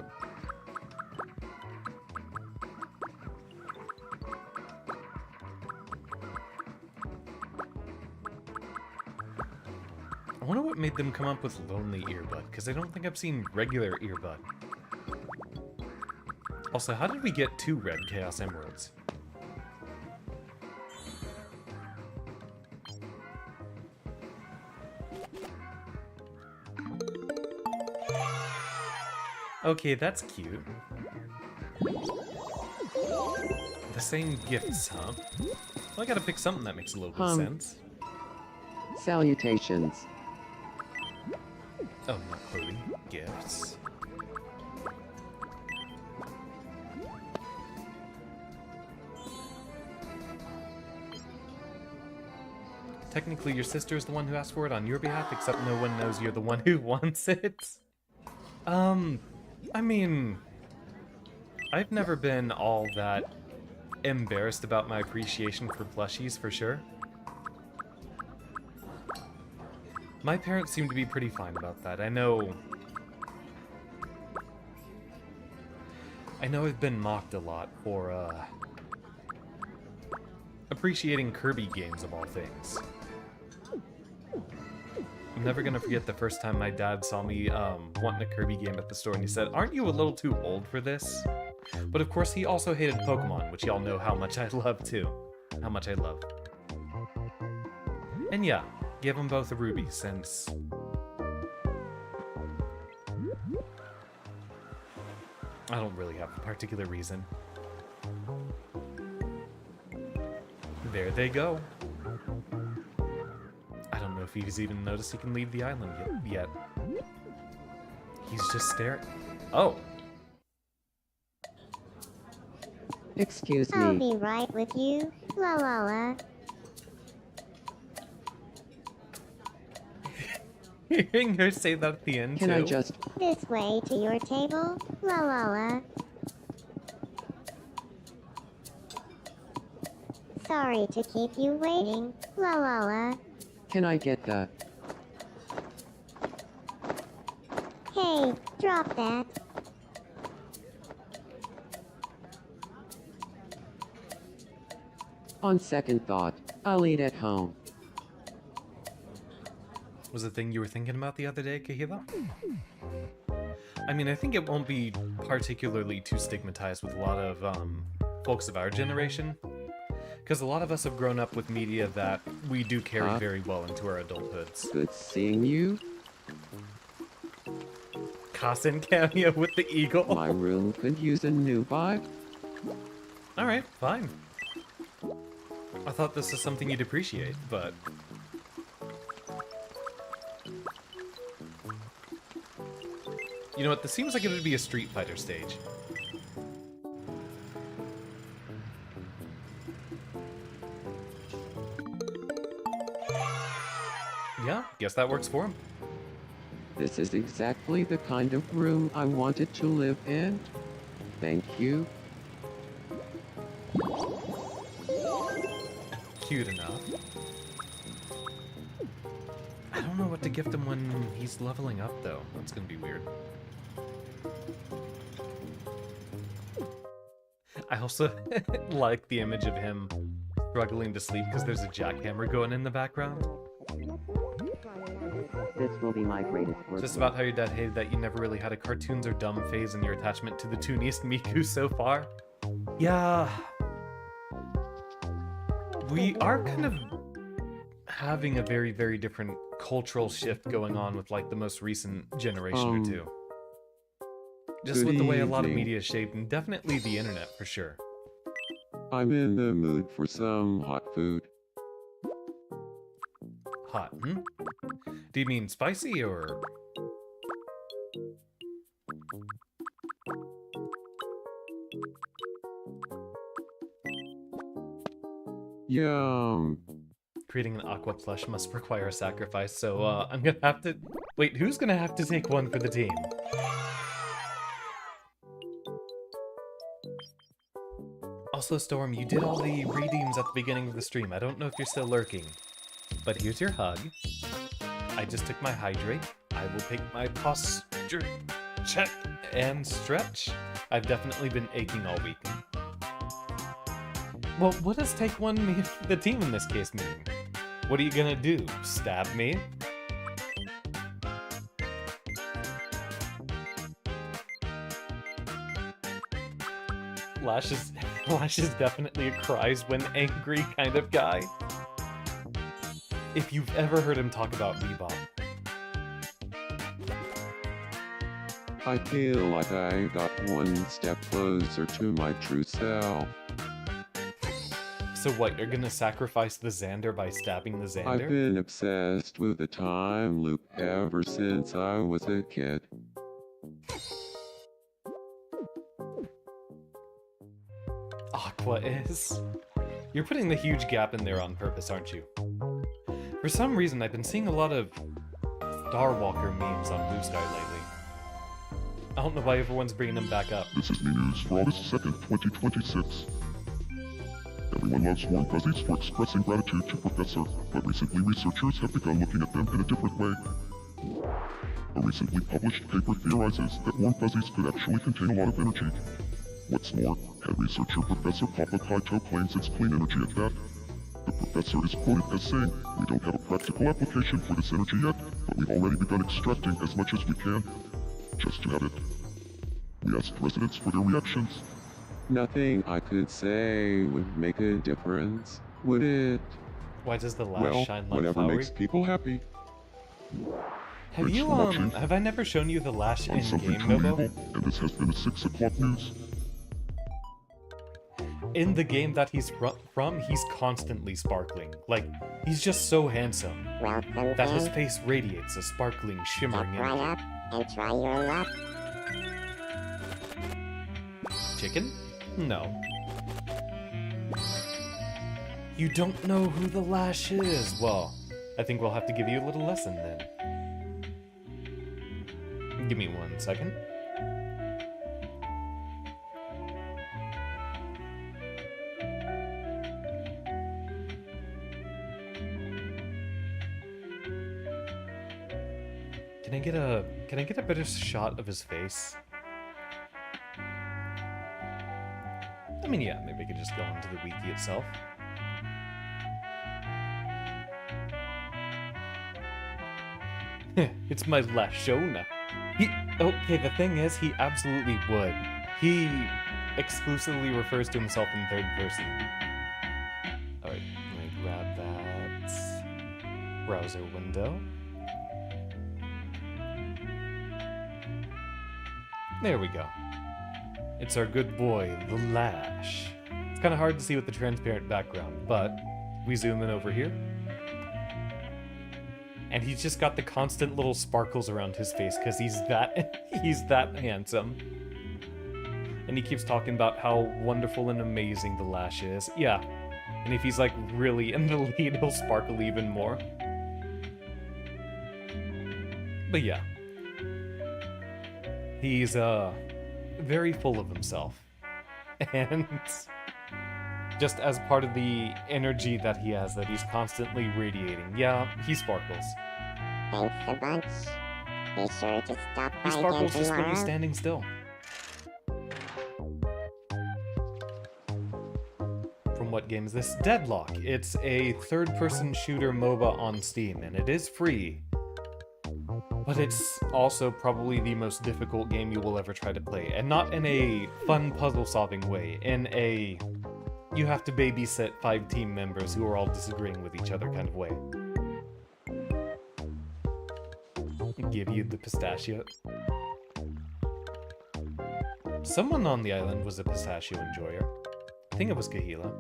[SPEAKER 1] I wonder what made them come up with Lonely Earbud, because I don't think I've seen regular Earbud. Also, how did we get 2 red Chaos Emeralds? Okay, that's cute. The same gifts, huh? Well, I gotta pick something that makes a little bit of sense.
[SPEAKER 3] Salutations.
[SPEAKER 1] Oh, not Chloe. Gifts. Technically, your sister is the one who asked for it on your behalf, except no one knows you're the one who wants it. I mean... I've never been all that embarrassed about my appreciation for plushies, for sure. My parents seem to be pretty fine about that. I know I've been mocked a lot for, appreciating Kirby games of all things. I'm never gonna forget the first time my dad saw me, wanting a Kirby game at the store, and he said, "Aren't you a little too old for this?" But of course, he also hated Pokemon, which y'all know how much I love, too. How much I love. And yeah, give them both a ruby, since I don't really have a particular reason. There they go. I don't know if he's even noticed he can leave the island yet. He's just staring. Oh!
[SPEAKER 3] Excuse
[SPEAKER 4] I'll
[SPEAKER 3] me.
[SPEAKER 4] be right with you. La la la.
[SPEAKER 1] Hearing her say that at the end,
[SPEAKER 3] Can
[SPEAKER 1] too.
[SPEAKER 3] I just...
[SPEAKER 4] This way to your table. La la la. Sorry to keep you waiting. La la la.
[SPEAKER 3] Can I get the...
[SPEAKER 4] Hey, drop that.
[SPEAKER 3] On second thought, I'll eat at home.
[SPEAKER 1] Was the thing you were thinking about the other day, Kahila? I mean, I think it won't be particularly too stigmatized with a lot of folks of our generation. Because a lot of us have grown up with media that we do carry very well into our adulthoods.
[SPEAKER 3] Good seeing you.
[SPEAKER 1] Kasen cameo with the eagle.
[SPEAKER 3] My room could use a new vibe.
[SPEAKER 1] Alright, fine. I thought this was something you'd appreciate, but... You know what, this seems like it would be a Street Fighter stage. Yeah, guess that works for him.
[SPEAKER 3] This is exactly the kind of room I wanted to live in. Thank you.
[SPEAKER 1] Cute enough. I don't know what to gift him when he's leveling up, though. That's gonna be weird. I also like the image of him struggling to sleep because there's a jackhammer going in the background.
[SPEAKER 3] This will be my greatest work.
[SPEAKER 1] Just about how your dad hated that you never really had a cartoons or dumb phase in your attachment to the tooniest Miku so far. Yeah. We are kind of having a very, very different cultural shift going on with like the most recent generation or two. Just
[SPEAKER 2] good
[SPEAKER 1] with the way a lot of
[SPEAKER 2] evening.
[SPEAKER 1] media is shaped, and definitely the internet for sure.
[SPEAKER 2] I'm in the mood for some hot food.
[SPEAKER 1] Hot, hmm? Do you mean spicy or...
[SPEAKER 2] Yum.
[SPEAKER 1] Creating an aqua plush must require a sacrifice, so I'm gonna have to... Wait, who's gonna have to take one for the team? Also, Storm, you did all the redeems at the beginning of the stream. I don't know if you're still lurking. But here's your hug. I just took my hydrate. I will take my posture check and stretch. I've definitely been aching all week. Well, what does take one mean, the team in this case mean? What are you gonna do? Stab me? Lash is definitely a cries when angry kind of guy. If you've ever heard him talk about Bebop.
[SPEAKER 2] I feel like I got one step closer to my true self.
[SPEAKER 1] So what, you're gonna sacrifice the Xander by stabbing the
[SPEAKER 2] I've
[SPEAKER 1] Xander?
[SPEAKER 2] been obsessed with the time loop ever since I was a kid.
[SPEAKER 1] Aqua is. You're putting the huge gap in there on purpose, aren't you? For some reason, I've been seeing a lot of Starwalker memes on Blue Sky lately. I don't know why everyone's bringing them back up.
[SPEAKER 7] This is new news for August 2nd, 2026. Everyone loves warm fuzzies for expressing gratitude to Professor, but recently researchers have begun looking at them in a different way. A recently published paper theorizes that warm fuzzies could actually contain a lot of energy. What's more, head researcher Professor Papa Kaito claims it's clean energy at that. The professor is quoted as saying, "We don't have a practical application for this energy yet, but we've already begun extracting as much as we can, just to have it." We asked residents for their reactions.
[SPEAKER 2] Nothing I could say would make a difference, would it?
[SPEAKER 1] Why does the lash
[SPEAKER 2] Well,
[SPEAKER 1] shine like
[SPEAKER 2] whatever
[SPEAKER 1] flowery?
[SPEAKER 2] makes people happy.
[SPEAKER 1] Have
[SPEAKER 7] Thanks
[SPEAKER 1] you,
[SPEAKER 7] for watching.
[SPEAKER 1] have I never shown you the lash
[SPEAKER 7] I'm
[SPEAKER 1] in
[SPEAKER 7] something
[SPEAKER 1] game,
[SPEAKER 7] too
[SPEAKER 1] Nobo?
[SPEAKER 7] evil, and this has been a 6 o'clock news.
[SPEAKER 1] In the game that he's from, he's constantly sparkling. Like, he's just so handsome
[SPEAKER 4] Welcome
[SPEAKER 1] that his
[SPEAKER 4] in.
[SPEAKER 1] face radiates a sparkling, shimmering
[SPEAKER 4] Step right
[SPEAKER 1] energy.
[SPEAKER 4] up and try your luck.
[SPEAKER 1] Chicken? No. You don't know who the lash is? Well, I think we'll have to give you a little lesson then. Give me 1 second. Can I get a better shot of his face? I mean, yeah, maybe we could just go onto the wiki itself. It's my Lashona. Okay, the thing is, he absolutely would. He exclusively refers to himself in third person. Alright, let me grab that browser window. There we go. It's our good boy, the Lash. It's kind of hard to see with the transparent background, but we zoom in over here. And he's just got the constant little sparkles around his face because he's that handsome. And he keeps talking about how wonderful and amazing the Lash is. Yeah. And if he's like really in the lead, he'll sparkle even more. But yeah. He's very full of himself. And just as part of the energy that he has, that he's constantly radiating, yeah, he sparkles.
[SPEAKER 4] Thanks a bunch. Be sure to stop
[SPEAKER 1] He
[SPEAKER 4] by again
[SPEAKER 1] sparkles just when
[SPEAKER 4] tomorrow.
[SPEAKER 1] he's standing still. From what game is this? Deadlock. It's a third-person shooter MOBA on Steam, and it is free. But it's also probably the most difficult game you will ever try to play, and not in a fun puzzle-solving way, in a you have to babysit 5 team members who are all disagreeing with each other kind of way. Give you the pistachio. Someone on the island was a pistachio enjoyer. I think it was Kahila.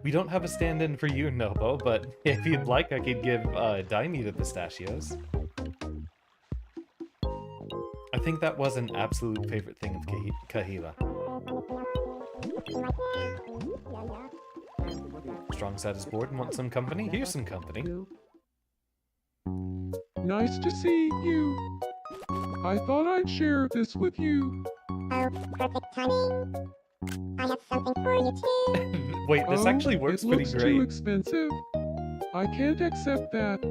[SPEAKER 1] We don't have a stand-in for you, Nobo, but if you'd like, I could give Daimi the pistachios. I think that was an absolute favorite thing of Kahila. Strong side is bored and wants some company? Here's some company.
[SPEAKER 3] Nice to see you. I thought I'd share this with you.
[SPEAKER 4] Oh, perfect timing. I have something for you too.
[SPEAKER 1] Wait, this actually works
[SPEAKER 3] it
[SPEAKER 1] pretty
[SPEAKER 3] looks
[SPEAKER 1] great.
[SPEAKER 3] too expensive. I can't accept that.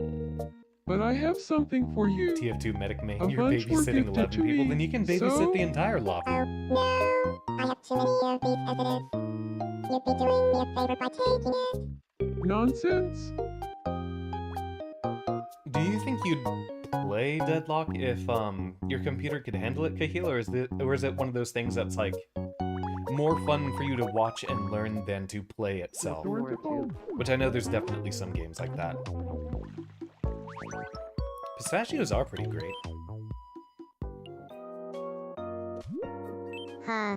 [SPEAKER 3] But I have something for you.
[SPEAKER 1] TF2 Medic Main,
[SPEAKER 3] A
[SPEAKER 1] you're
[SPEAKER 3] bunch were
[SPEAKER 1] babysitting
[SPEAKER 3] gifted
[SPEAKER 1] 11
[SPEAKER 3] to
[SPEAKER 1] people,
[SPEAKER 3] me,
[SPEAKER 1] then you can babysit
[SPEAKER 3] so-
[SPEAKER 1] the entire lobby.
[SPEAKER 4] Oh, no. I have too many of these as it is. You'd be doing me a favor by taking it.
[SPEAKER 3] Nonsense.
[SPEAKER 1] Do you think you'd play Deadlock if your computer could handle it, Kahila, or is it one of those things that's like more fun for you to watch and learn than to play itself? Which I know there's definitely some games like that. Pistachios are pretty great.
[SPEAKER 4] Huh.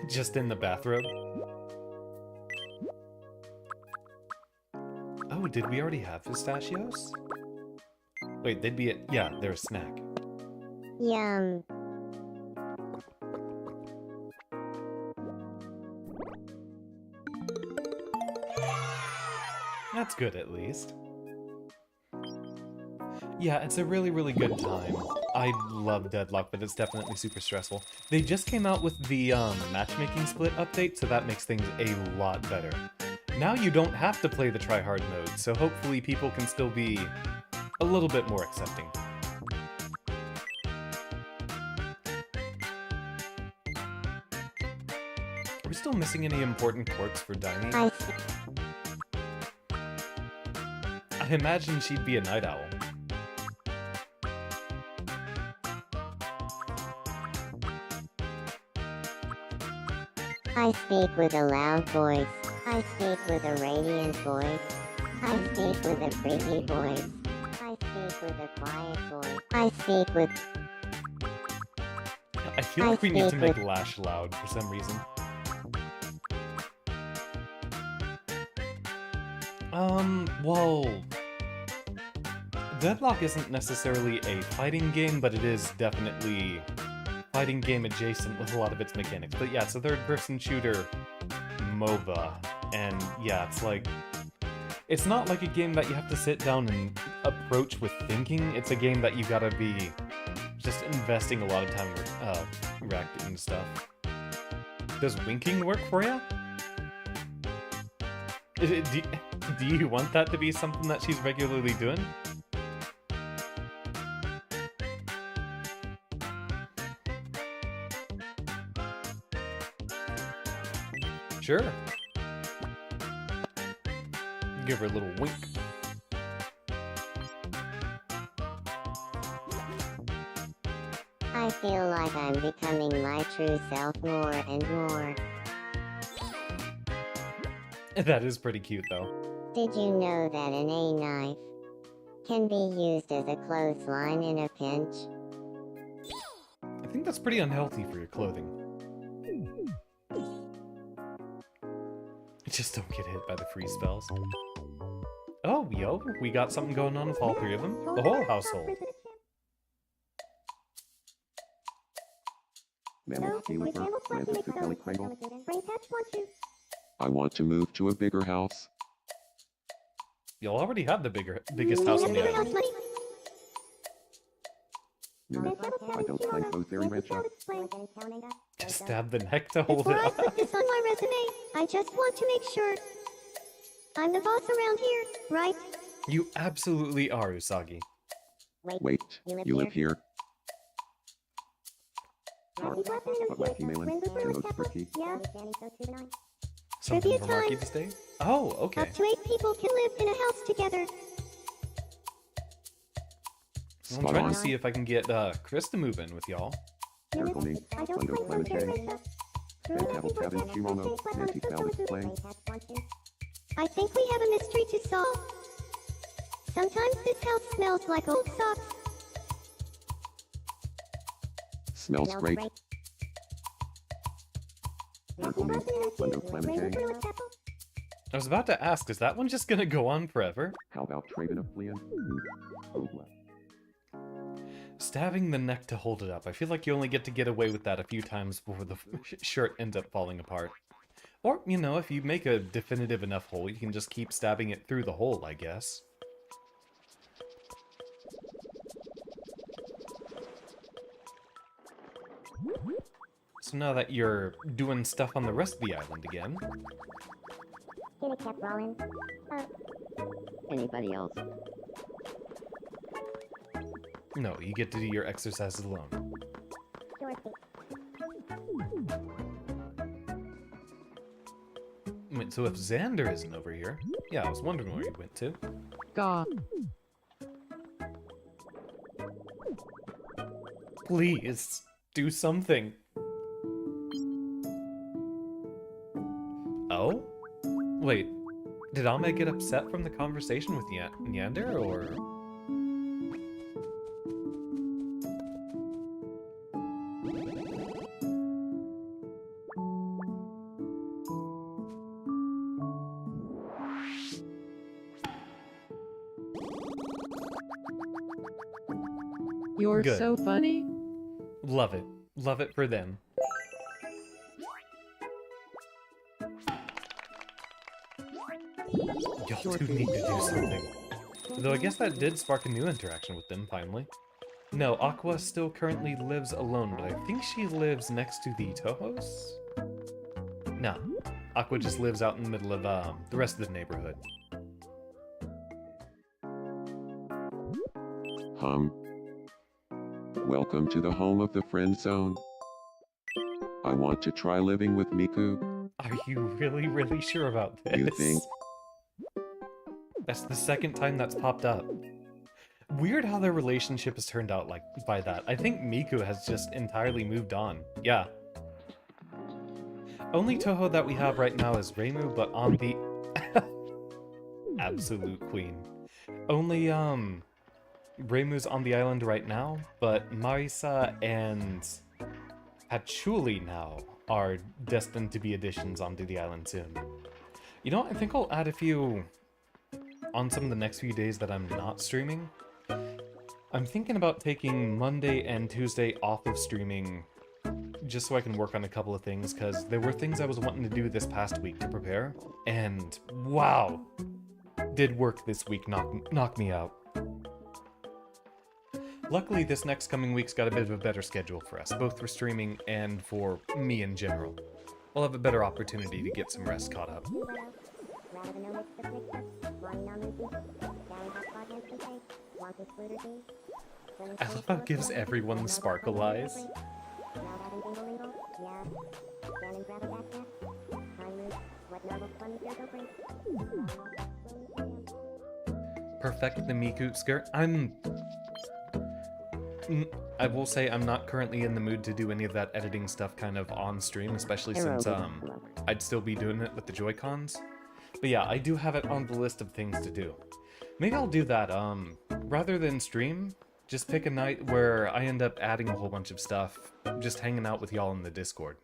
[SPEAKER 1] Just in the bathrobe. Oh, did we already have pistachios? Wait, they'd be yeah, they're a snack.
[SPEAKER 4] Yum.
[SPEAKER 1] That's good, at least. Yeah, it's a really, really good time. I love Deadlock, but it's definitely super stressful. They just came out with the matchmaking split update, so that makes things a lot better. Now you don't have to play the try-hard mode, so hopefully people can still be a little bit more accepting. Are we still missing any important quirks for Daimi?
[SPEAKER 4] I see.
[SPEAKER 1] I imagine she'd be a night owl.
[SPEAKER 4] I speak with a loud voice. I speak with a radiant voice. I speak with a creepy voice. I speak with a quiet voice. I speak with.
[SPEAKER 1] I feel like we need to make Lash loud for some reason. Well... Deadlock isn't necessarily a fighting game, but it is definitely fighting game adjacent with a lot of its mechanics. But yeah, it's a third-person shooter MOBA, and yeah, it's like... It's not like a game that you have to sit down and approach with thinking. It's a game that you gotta be just investing a lot of time reacting and stuff. Does winking work for you? Do you want that to be something that she's regularly doing? Sure. Give her a little wink.
[SPEAKER 4] I feel like I'm becoming my true self more and more.
[SPEAKER 1] That is pretty cute, though.
[SPEAKER 4] Did you know that an A knife can be used as a clothesline in a pinch?
[SPEAKER 1] I think that's pretty unhealthy for your clothing. Just don't get hit by the free spells. Oh, yo, we got something going on with all three of them. The whole household.
[SPEAKER 2] Mammoth Keeper, Rampant Valley Krangle. I want to move to a bigger house.
[SPEAKER 1] You'll already have the biggest house in the island.
[SPEAKER 2] Mammoth, I don't like those very red shots.
[SPEAKER 1] Just stab the neck to hold it
[SPEAKER 4] Before I
[SPEAKER 1] up.
[SPEAKER 4] put this on my resume, I just want to make sure I'm the boss around here, right?
[SPEAKER 1] You absolutely are, Usagi.
[SPEAKER 2] Wait, you live here? Mark, but Wacky Malin, Jimbo's Fricky.
[SPEAKER 4] Yeah.
[SPEAKER 1] Something
[SPEAKER 4] Trivia
[SPEAKER 1] for Marky
[SPEAKER 4] time.
[SPEAKER 1] to stay? Oh, okay.
[SPEAKER 4] Up to 8 people can live in a house together.
[SPEAKER 1] I'm
[SPEAKER 2] Spot
[SPEAKER 1] trying
[SPEAKER 2] on.
[SPEAKER 1] to see if I can get Chris to move in with y'all.
[SPEAKER 2] Careful me,
[SPEAKER 4] I don't
[SPEAKER 2] Bundo
[SPEAKER 4] think those
[SPEAKER 2] Flamage.
[SPEAKER 4] are
[SPEAKER 2] Fantabble Tabin Shimono, Nancy Val Display.
[SPEAKER 4] I think we have a mystery to solve. Sometimes this house smells like old socks.
[SPEAKER 2] Smells great. Careful me, Bundo Flamage.
[SPEAKER 1] I was about to ask, is that one just gonna go on forever?
[SPEAKER 2] How about Traven of Fleon? Oh, well.
[SPEAKER 1] Stabbing the neck to hold it up. I feel like you only get to get away with that a few times before the shirt ends up falling apart. Or, you know, if you make a definitive enough hole, you can just keep stabbing it through the hole, I guess. So now that you're doing stuff on the rest of the island again,
[SPEAKER 4] Gonna keep rolling.
[SPEAKER 6] Anybody else?
[SPEAKER 1] no, you get to do your exercises alone.
[SPEAKER 4] Dorothy.
[SPEAKER 1] Wait, so if Xander isn't over here... Yeah, I was wondering where he went to.
[SPEAKER 3] God.
[SPEAKER 1] Please, do something. Oh? Wait, did Ame get upset from the conversation with Nyander, or...?
[SPEAKER 3] You're
[SPEAKER 1] Good.
[SPEAKER 3] so funny.
[SPEAKER 1] Love it. Love it for them. Y'all do need to do something. Though I guess that did spark a new interaction with them, finally. No, Aqua still currently lives alone, but I think she lives next to the Tohos? No. Aqua just lives out in the middle of the rest of the neighborhood.
[SPEAKER 2] Welcome to the home of the friend zone. I want to try living with Miku.
[SPEAKER 1] Are you really, really sure about this?
[SPEAKER 2] You think?
[SPEAKER 1] That's the second time that's popped up. Weird how their relationship has turned out like by that. I think Miku has just entirely moved on. Yeah. Only Toho that we have right now is Reimu, but on the absolute queen. Only Reimu's on the island right now, but Marisa and Patchouli now are destined to be additions onto the island soon. You know what? I think I'll add a few on some of the next few days that I'm not streaming. I'm thinking about taking Monday and Tuesday off of streaming just so I can work on a couple of things, because there were things I was wanting to do this past week to prepare, and wow, did work this week knock me out. Luckily, this next coming week's got a bit of a better schedule for us, both for streaming and for me in general. I'll have a better opportunity to get some rest caught up. Alpha gives everyone the sparkle eyes. Perfect the Miku skirt. I will say I'm not currently in the mood to do any of that editing stuff kind of on stream, especially since I'd still be doing it with the Joy-Cons. But yeah, I do have it on the list of things to do. Maybe I'll do that, rather than stream, just pick a night where I end up adding a whole bunch of stuff, just hanging out with y'all in the Discord.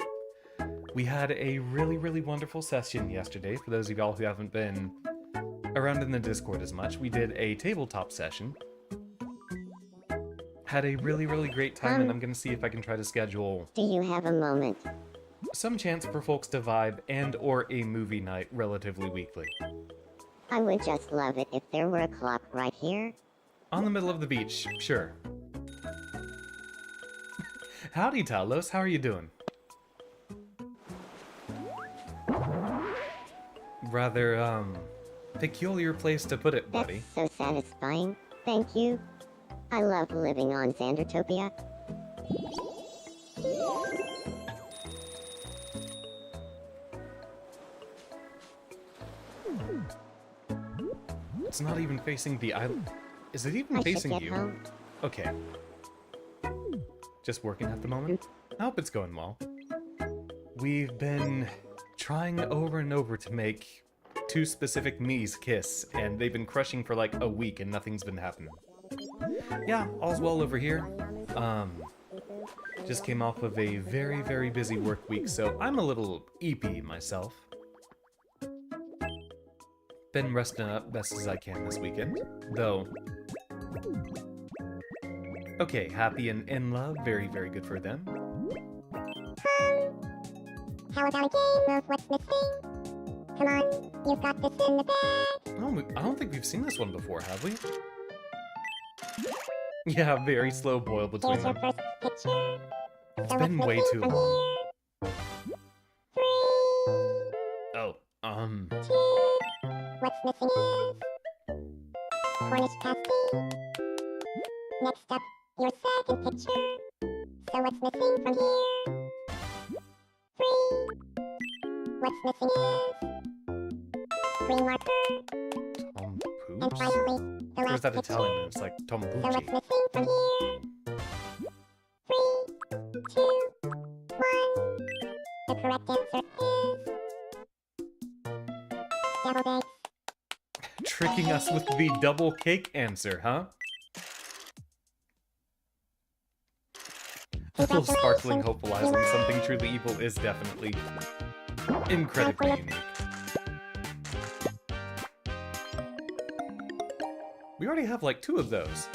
[SPEAKER 1] We had a really, really wonderful session yesterday. For those of y'all who haven't been around in the Discord as much, we did a tabletop session. Had a really, really great time, and I'm gonna see if I can try to schedule...
[SPEAKER 4] Do you have a moment?
[SPEAKER 1] some chance for folks to vibe and or a movie night relatively weekly.
[SPEAKER 4] I would just love it if there were a clock right here.
[SPEAKER 1] On the middle of the beach, sure. Howdy, Talos, how are you doing? Rather, peculiar place to put it, buddy.
[SPEAKER 4] That's so satisfying. Thank you. I love living on Xandertopia.
[SPEAKER 1] It's not even facing the island. Is it even
[SPEAKER 4] I should
[SPEAKER 1] facing
[SPEAKER 4] get
[SPEAKER 1] you?
[SPEAKER 4] home.
[SPEAKER 1] Okay. Just working at the moment? I hope it's going well. We've been trying over and over to make two specific me's kiss, and they've been crushing for like a week and nothing's been happening. Yeah, all's well over here. Just came off of a very, very busy work week, so I'm a little EP myself. Been resting up best as I can this weekend, though. Okay, happy and in love, very, very good for them.
[SPEAKER 4] How about a game of what's missing? Come on, you've got this in the bag.
[SPEAKER 1] Oh, I don't think we've seen this one before, have we? Yeah, very slow boil between
[SPEAKER 4] Here's your
[SPEAKER 1] them.
[SPEAKER 4] first picture.
[SPEAKER 1] It's been way too long. Oh,
[SPEAKER 4] What's missing is Cornish pasty. Next up, your second picture. So what's missing from here? 3. What's missing is green marker.
[SPEAKER 1] Tom
[SPEAKER 4] And
[SPEAKER 1] Poops?
[SPEAKER 4] finally, the
[SPEAKER 1] Or is
[SPEAKER 4] last
[SPEAKER 1] that
[SPEAKER 4] picture.
[SPEAKER 1] Italian? It's like Tom
[SPEAKER 4] So what's
[SPEAKER 1] Pucci.
[SPEAKER 4] missing from here? 3, 2, 1. The correct answer is deviled eggs.
[SPEAKER 1] Tricking us with the double cake answer, huh? A little sparkling hopeful eyes on something truly evil is definitely incredibly unique. We already have like 2 of those.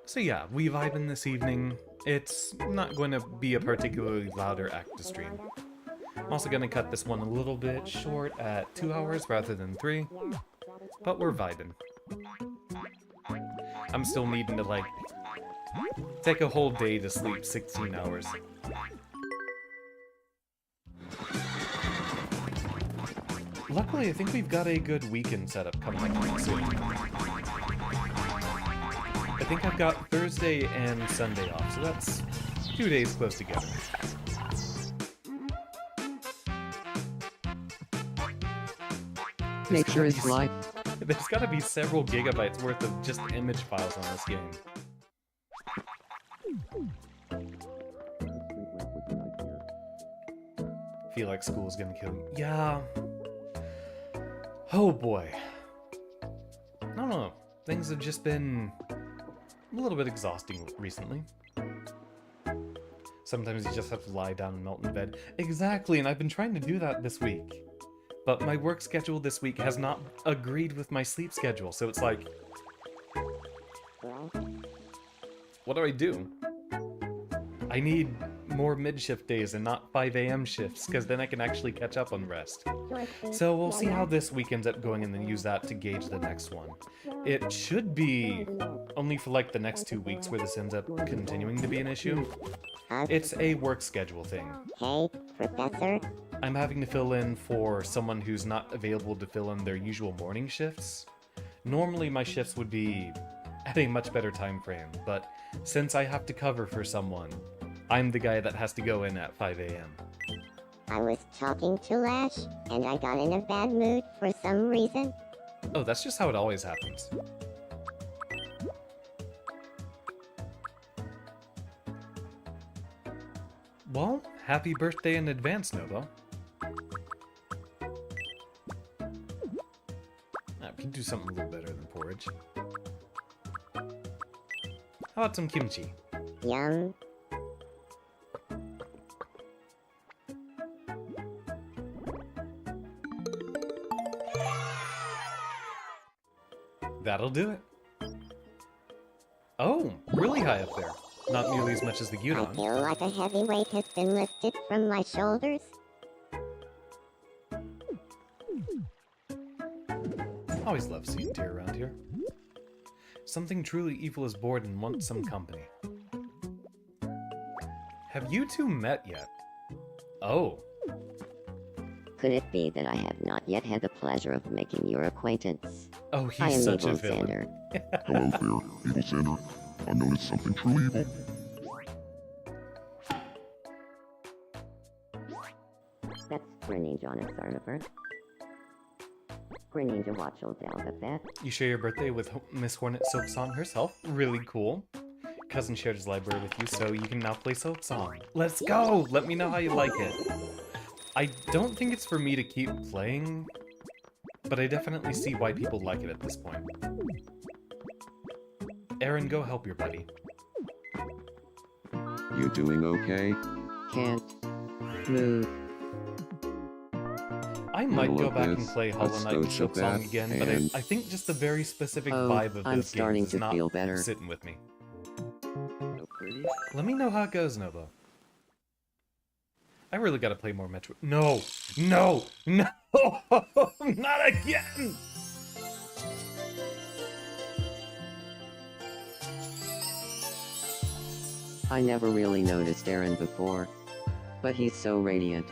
[SPEAKER 1] So yeah, we vibing this evening. It's not going to be a particularly louder act to stream. I'm also going to cut this one a little bit short at 2 hours rather than 3, but we're vibing. I'm still needing to like take a whole day to sleep 16 hours. Luckily, I think we've got a good weekend setup coming up soon. I think I've got Thursday and Sunday off, so that's 2 days close together.
[SPEAKER 3] Nature is life.
[SPEAKER 1] There's gotta be several gigabytes worth of just image files on this game. feel like school's gonna kill me. Yeah. Oh boy. I don't know. Things have just been a little bit exhausting recently. Sometimes you just have to lie down and melt in bed. Exactly, and I've been trying to do that this week. But my work schedule this week has not agreed with my sleep schedule, so it's like... what do? I need more mid-shift days and not 5 a.m. shifts, because then I can actually catch up on rest. So we'll see how this week ends up going and then use that to gauge the next one. It should be only for like the next 2 weeks where this ends up continuing to be an issue. It's a work schedule thing.
[SPEAKER 4] Hey, Professor.
[SPEAKER 1] I'm having to fill in for someone who's not available to fill in their usual morning shifts. Normally my shifts would be at a much better time frame, but since I have to cover for someone, I'm the guy that has to go in at 5 a.m.
[SPEAKER 4] I was talking to Lash, and I got in a bad mood for some reason.
[SPEAKER 1] Oh, that's just how it always happens. Well, happy birthday in advance, Nova. We can do something a little better than porridge. How about some kimchi?
[SPEAKER 4] Yum.
[SPEAKER 1] That'll do it. Oh, really high up there. Not nearly as much as the
[SPEAKER 4] I
[SPEAKER 1] gyudon.
[SPEAKER 4] feel like a heavy weight has been lifted from my shoulders.
[SPEAKER 1] Always love seeing deer around here. Something truly evil is bored and wants some company. Have you two met yet? Oh.
[SPEAKER 6] Could it be that I have not yet had the pleasure of making your acquaintance?
[SPEAKER 1] Oh,
[SPEAKER 6] I
[SPEAKER 1] he's
[SPEAKER 6] am
[SPEAKER 1] such a
[SPEAKER 6] Evil
[SPEAKER 1] villain.
[SPEAKER 6] Xander.
[SPEAKER 7] Hello there, Evil Xander. I'm known as something truly evil.
[SPEAKER 6] That's Greninja on a server. Greninja watch old Alphabet.
[SPEAKER 1] You share your birthday with Miss Hornet Silk Song herself. Really cool. Cousin shared his library with you, so you can now play Silk Song. Let's go! Let me know how you like it. I don't think it's for me to keep playing, but I definitely see why people like it at this point. Aaron, go help your buddy.
[SPEAKER 2] You doing okay?
[SPEAKER 6] Can't move.
[SPEAKER 1] I might
[SPEAKER 2] Middle
[SPEAKER 1] go
[SPEAKER 2] of
[SPEAKER 1] back and
[SPEAKER 2] this,
[SPEAKER 1] play Hollow
[SPEAKER 2] let's
[SPEAKER 1] Knight
[SPEAKER 2] go
[SPEAKER 1] and Silk Song
[SPEAKER 2] Shabbat
[SPEAKER 1] again, but
[SPEAKER 2] and-
[SPEAKER 1] I think just the very specific
[SPEAKER 6] Oh,
[SPEAKER 1] vibe of
[SPEAKER 6] I'm
[SPEAKER 1] those
[SPEAKER 6] starting
[SPEAKER 1] games is
[SPEAKER 6] to
[SPEAKER 1] not
[SPEAKER 6] feel better.
[SPEAKER 1] sitting with me.
[SPEAKER 2] So pretty.
[SPEAKER 1] Let me know how it goes, Nova. I really gotta play more Metro. No! No! No! Not again!
[SPEAKER 6] I never really noticed Aaron before. But he's so radiant.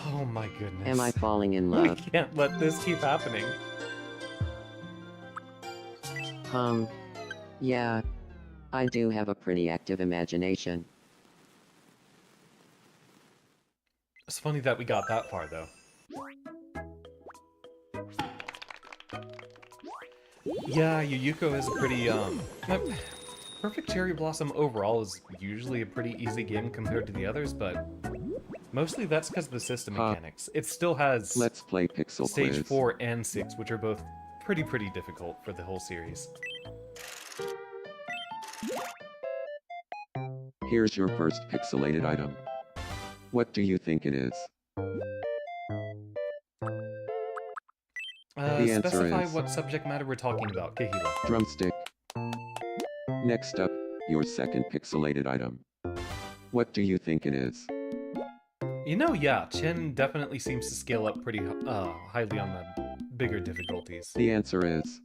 [SPEAKER 1] Oh my goodness.
[SPEAKER 6] Am I falling in
[SPEAKER 1] We
[SPEAKER 6] love?
[SPEAKER 1] can't let this keep happening.
[SPEAKER 6] Yeah. I do have a pretty active imagination.
[SPEAKER 1] It's funny that we got that far, though. Yeah, Yuyuko is a pretty, Perfect Cherry Blossom overall is usually a pretty easy game compared to the others, but mostly that's because of the system mechanics. It still has
[SPEAKER 2] Let's play Pixel
[SPEAKER 1] Stage
[SPEAKER 2] Quiz.
[SPEAKER 1] 4 and 6, which are both pretty difficult for the whole series.
[SPEAKER 2] Here's your first pixelated item. What do you think it is? The answer
[SPEAKER 1] Specify
[SPEAKER 2] is-
[SPEAKER 1] what subject matter we're talking about, Kahila.
[SPEAKER 2] Drumstick. Next up, your second pixelated item. What do you think it is?
[SPEAKER 1] You know, yeah, Chen definitely seems to scale up pretty highly on the bigger difficulties.
[SPEAKER 2] The answer is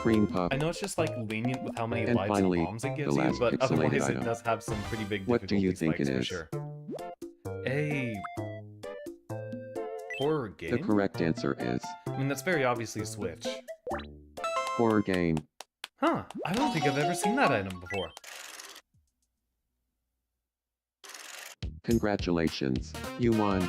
[SPEAKER 2] Cream Puff.
[SPEAKER 1] I know it's just like lenient with how many
[SPEAKER 2] And
[SPEAKER 1] lives
[SPEAKER 2] finally,
[SPEAKER 1] and bombs it
[SPEAKER 2] the
[SPEAKER 1] gives you,
[SPEAKER 2] last
[SPEAKER 1] but
[SPEAKER 2] pixelated
[SPEAKER 1] otherwise it
[SPEAKER 2] item.
[SPEAKER 1] does have some pretty big
[SPEAKER 2] What do you
[SPEAKER 1] difficulty
[SPEAKER 2] think it
[SPEAKER 1] spikes
[SPEAKER 2] is?
[SPEAKER 1] for sure. A horror game?
[SPEAKER 2] The correct answer is
[SPEAKER 1] I mean, that's very obviously Switch.
[SPEAKER 2] horror game.
[SPEAKER 1] Huh, I don't think I've ever seen that item before.
[SPEAKER 2] Congratulations, you won.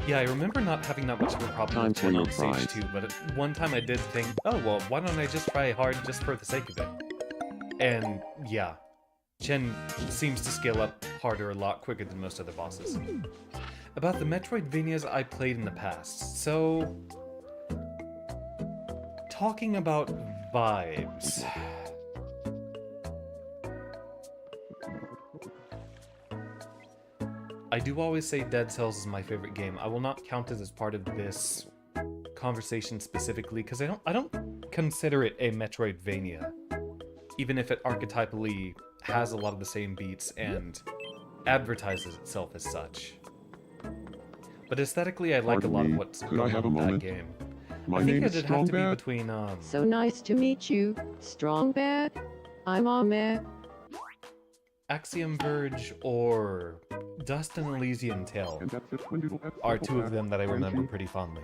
[SPEAKER 1] Yeah, I remember not having that much of a problem
[SPEAKER 2] Time
[SPEAKER 1] with
[SPEAKER 2] for
[SPEAKER 1] 10
[SPEAKER 2] your
[SPEAKER 1] on stage
[SPEAKER 2] prize.
[SPEAKER 1] 2, but at one time I did think, oh, well, why don't I just try hard just for the sake of it? And, yeah. Chen seems to scale up harder a lot quicker than most other bosses. About the Metroidvanias I played in the past, so... Talking about vibes... I do always say Dead Cells is my favorite game. I will not count it as part of this conversation specifically, because I don't consider it a Metroidvania, even if it archetypally has a lot of the same beats and advertises itself as such. But aesthetically, I like a lot of what's going on with that game.
[SPEAKER 7] My
[SPEAKER 1] I think
[SPEAKER 7] name is
[SPEAKER 1] it'd have to be
[SPEAKER 7] Strongbat.
[SPEAKER 1] between
[SPEAKER 5] So nice to meet you, Strong Bad. I'm Ahmed.
[SPEAKER 1] Axiom Verge or Dust and Elysian Tale
[SPEAKER 7] And that's it, Wendy, that's
[SPEAKER 1] are
[SPEAKER 7] the
[SPEAKER 1] two of them that I remember
[SPEAKER 7] Orangey.
[SPEAKER 1] pretty fondly.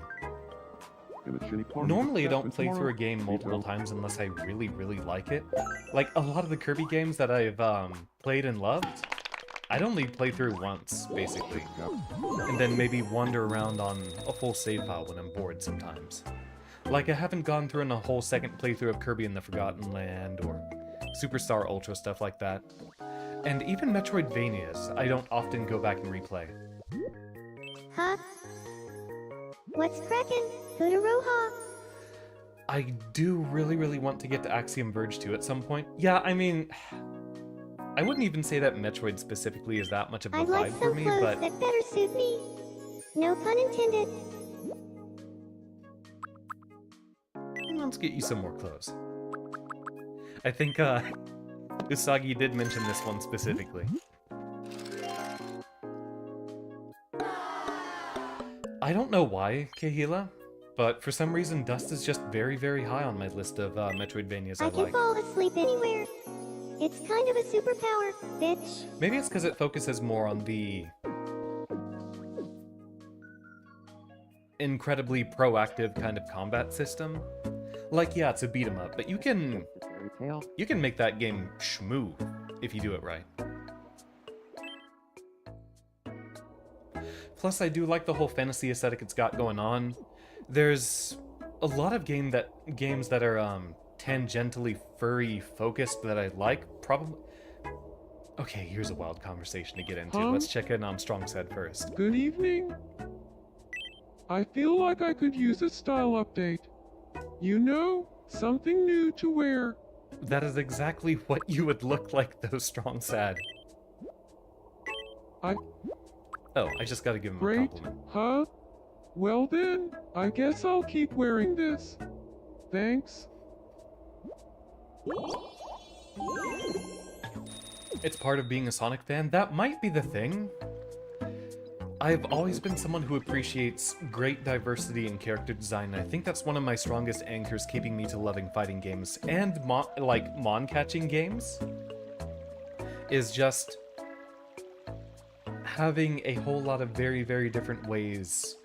[SPEAKER 7] And the shitty party
[SPEAKER 1] Normally I
[SPEAKER 7] that's
[SPEAKER 1] don't
[SPEAKER 7] happening
[SPEAKER 1] play through a
[SPEAKER 7] tomorrow.
[SPEAKER 1] game multiple
[SPEAKER 7] Details.
[SPEAKER 1] times unless I really, really like it. Like, a lot of the Kirby games that I've played and loved, I'd only play through once, basically. And then maybe wander around on a full save file when I'm bored sometimes. Like, I haven't gone through in a whole second playthrough of Kirby in the Forgotten Land or Superstar Ultra, stuff like that. And even Metroidvanias, I don't often go back and replay.
[SPEAKER 4] Huh? What's crackin'? Hootaroha?
[SPEAKER 1] I do really, really want to get to Axiom Verge 2 at some point. Yeah, I mean, I wouldn't even say that Metroid specifically is that much of a
[SPEAKER 4] I'd like
[SPEAKER 1] vibe for
[SPEAKER 4] some
[SPEAKER 1] me,
[SPEAKER 4] clothes
[SPEAKER 1] but
[SPEAKER 4] that better suit me. No pun intended.
[SPEAKER 1] let's get you some more clothes. I think, Usagi did mention this one specifically. I don't know why, Kahila, but for some reason Dust is just very, very high on my list of Metroidvanias I
[SPEAKER 4] I can
[SPEAKER 1] like.
[SPEAKER 4] fall asleep anywhere. It's kind of a superpower, bitch.
[SPEAKER 1] Maybe it's because it focuses more on the incredibly proactive kind of combat system. Like, yeah, it's a beat 'em up, but you can make that game smooth if you do it right. Plus, I do like the whole fantasy aesthetic it's got going on. There's a lot of games that are tangentially furry focused that I like. Probably. Okay, here's a wild conversation to get into.
[SPEAKER 3] Huh?
[SPEAKER 1] Let's check in on Strong's head first.
[SPEAKER 3] Good evening. I feel like I could use a style update. You know, something new to wear.
[SPEAKER 1] That is exactly what you would look like, though, Strong said.
[SPEAKER 3] I-
[SPEAKER 1] Oh, I just gotta give him a
[SPEAKER 3] Great,
[SPEAKER 1] compliment.
[SPEAKER 3] huh? Well then, I guess I'll keep wearing this. Thanks.
[SPEAKER 1] It's part of being a Sonic fan. That might be the thing. I've always been someone who appreciates great diversity in character design, and I think that's one of my strongest anchors keeping me to loving fighting games and mon-catching games. Is just having a whole lot of very, very different ways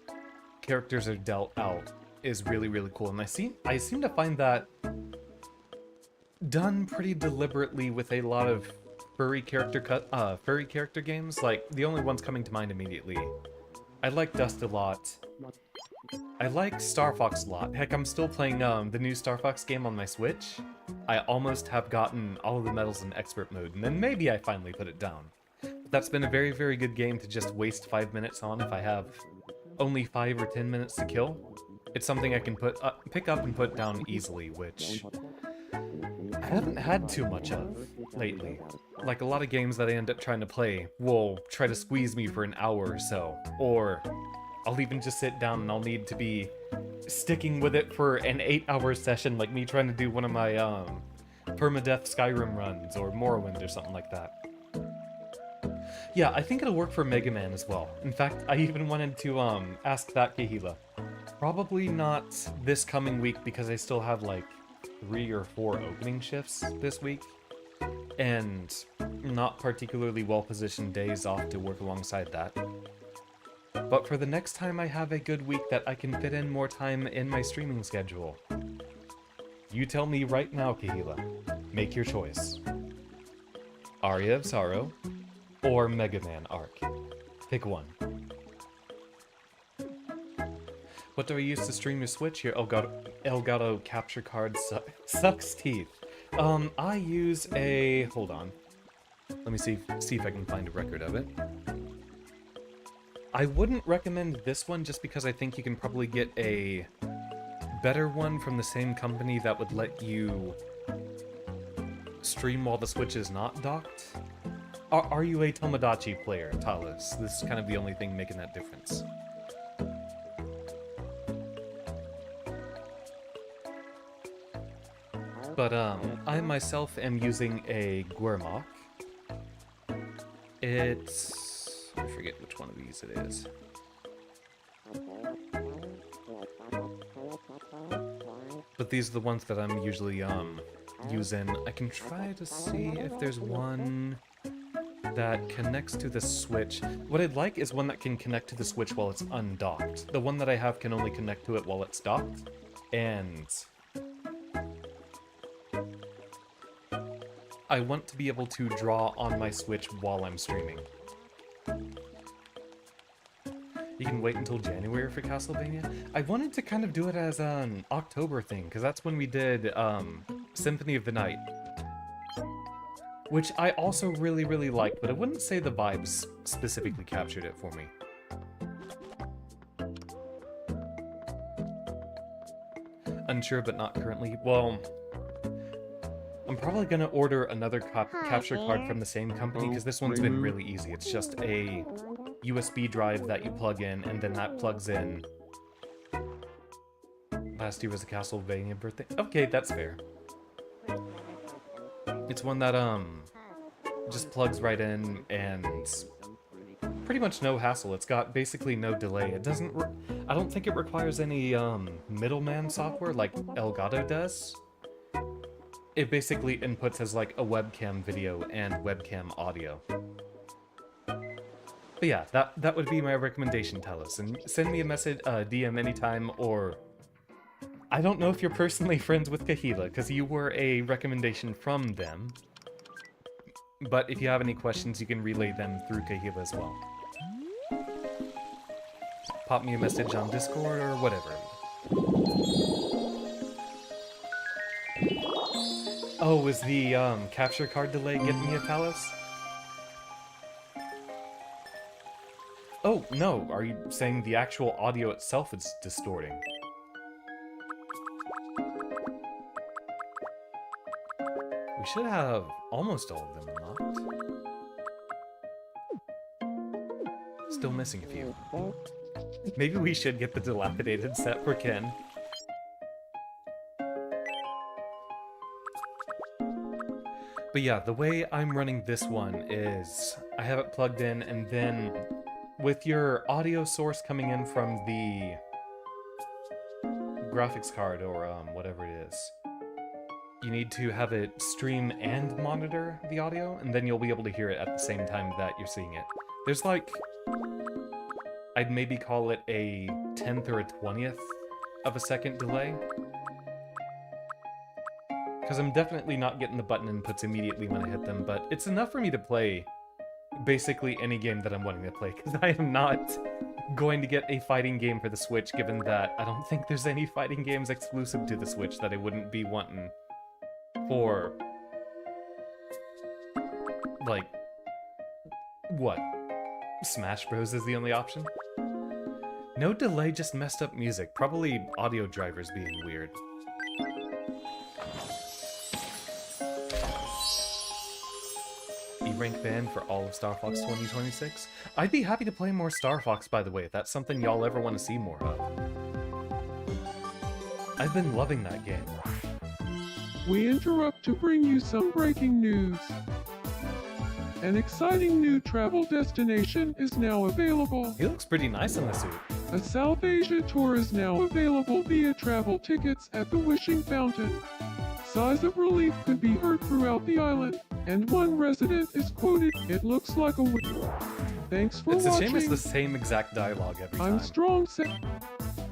[SPEAKER 1] characters are dealt out is really, really cool. And I seem to find that done pretty deliberately with a lot of furry character games. Like, the only ones coming to mind immediately. I like Dust a lot. I like Star Fox a lot. Heck, I'm still playing the new Star Fox game on my Switch. I almost have gotten all of the medals in expert mode, and then maybe I finally put it down. But that's been a very, very good game to just waste 5 minutes on if I have only 5 or 10 minutes to kill. It's something I can pick up and put down easily, which I haven't had too much of lately. Like, a lot of games that I end up trying to play will try to squeeze me for an hour or so, or I'll even just sit down and I'll need to be sticking with it for an 8-hour session, like me trying to do one of my permadeath Skyrim runs or Morrowind or something like that. Yeah, I think it'll work for Mega Man as well. In fact, I even wanted to ask that Kahila. Probably not this coming week because I still have like 3 or 4 opening shifts this week, and not particularly well-positioned days off to work alongside that. But for the next time I have a good week that I can fit in more time in my streaming schedule, you tell me right now, Kahila. Make your choice. Aria of Sorrow or Mega Man Arc. Pick one. What do I use to stream your Switch? Your Elgato capture card sucks teeth. I use a... hold on. Let me see if I can find a record of it. I wouldn't recommend this one just because I think you can probably get a better one from the same company that would let you stream while the Switch is not docked. Are you a Tomodachi player, Talos? This is kind of the only thing making that difference. But I myself am using a Guermach. It's... I forget which one of these it is. But these are the ones that I'm usually using. I can try to see if there's one that connects to the Switch. What I'd like is one that can connect to the Switch while it's undocked. The one that I have can only connect to it while it's docked. And I want to be able to draw on my Switch while I'm streaming. You can wait until January for Castlevania? I wanted to kind of do it as an October thing, because that's when we did Symphony of the Night. Which I also really, really liked, but I wouldn't say the vibes specifically captured it for me. Unsure, but not currently. Well, I'm probably going to order another capture card from the same company, because this one's been really easy. It's just a USB drive that you plug in, and then that plugs in. Last year was a Castlevania birthday. Okay, that's fair. It's one that, just plugs right in, and pretty much no hassle. It's got basically no delay. It doesn't, I don't think it requires any, middleman software like Elgato does. It basically inputs as, like, a webcam video and webcam audio. But yeah, that would be my recommendation, Talos. And send me a message, DM anytime, or... I don't know if you're personally friends with Kahila, because you were a recommendation from them. But if you have any questions, you can relay them through Kahila as well. Pop me a message on Discord or whatever. Oh, was the capture card delay getting me a Talos? Oh, no, are you saying the actual audio itself is distorting? We should have almost all of them unlocked. Still missing a few. Maybe we should get the dilapidated set for Ken. But yeah, the way I'm running this one is I have it plugged in, and then with your audio source coming in from the graphics card or whatever it is, you need to have it stream and monitor the audio, and then you'll be able to hear it at the same time that you're seeing it. There's like, I'd maybe call it a 10th or a 20th of a second delay. Because I'm definitely not getting the button inputs immediately when I hit them, but it's enough for me to play basically any game that I'm wanting to play, because I am not going to get a fighting game for the Switch, given that I don't think there's any fighting games exclusive to the Switch that I wouldn't be wanting for, like, what? Smash Bros is the only option? No delay, just messed up music. Probably audio drivers being weird. E-rank ban for all of Star Fox 2026? I'd be happy to play more Star Fox, by the way, if that's something y'all ever want to see more of. I've been loving that game.
[SPEAKER 3] We interrupt to bring you some breaking news. An exciting new travel destination is now available.
[SPEAKER 1] He looks pretty nice in the suit.
[SPEAKER 3] A South Asia tour is now available via travel tickets at the Wishing Fountain. Sighs of relief could be heard throughout the island, and one resident is quoted, "It looks like a wish." Thanks for watching.
[SPEAKER 1] It's a shame it's the same exact dialogue every time.
[SPEAKER 3] I'm strong,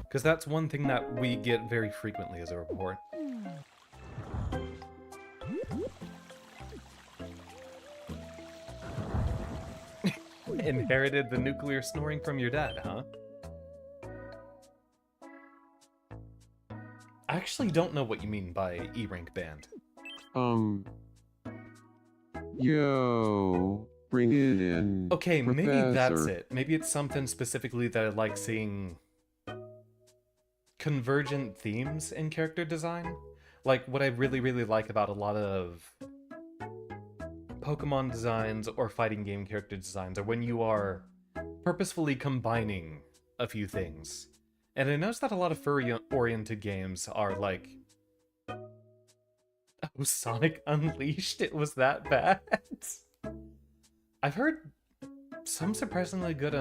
[SPEAKER 1] because that's one thing that we get very frequently as a report. Inherited the nuclear snoring from your dad, huh? I actually don't know what you mean by E-rank banned.
[SPEAKER 2] Yo, bring it in.
[SPEAKER 1] Okay, maybe that's
[SPEAKER 2] Professor.
[SPEAKER 1] it. Maybe it's something specifically that I like seeing convergent themes in character design. Like, what I really, really like about a lot of Pokemon designs or fighting game character designs are when you are purposefully combining a few things. And I noticed that a lot of furry-oriented games are like... Oh, Sonic Unleashed? It was that bad? I've heard some surprisingly good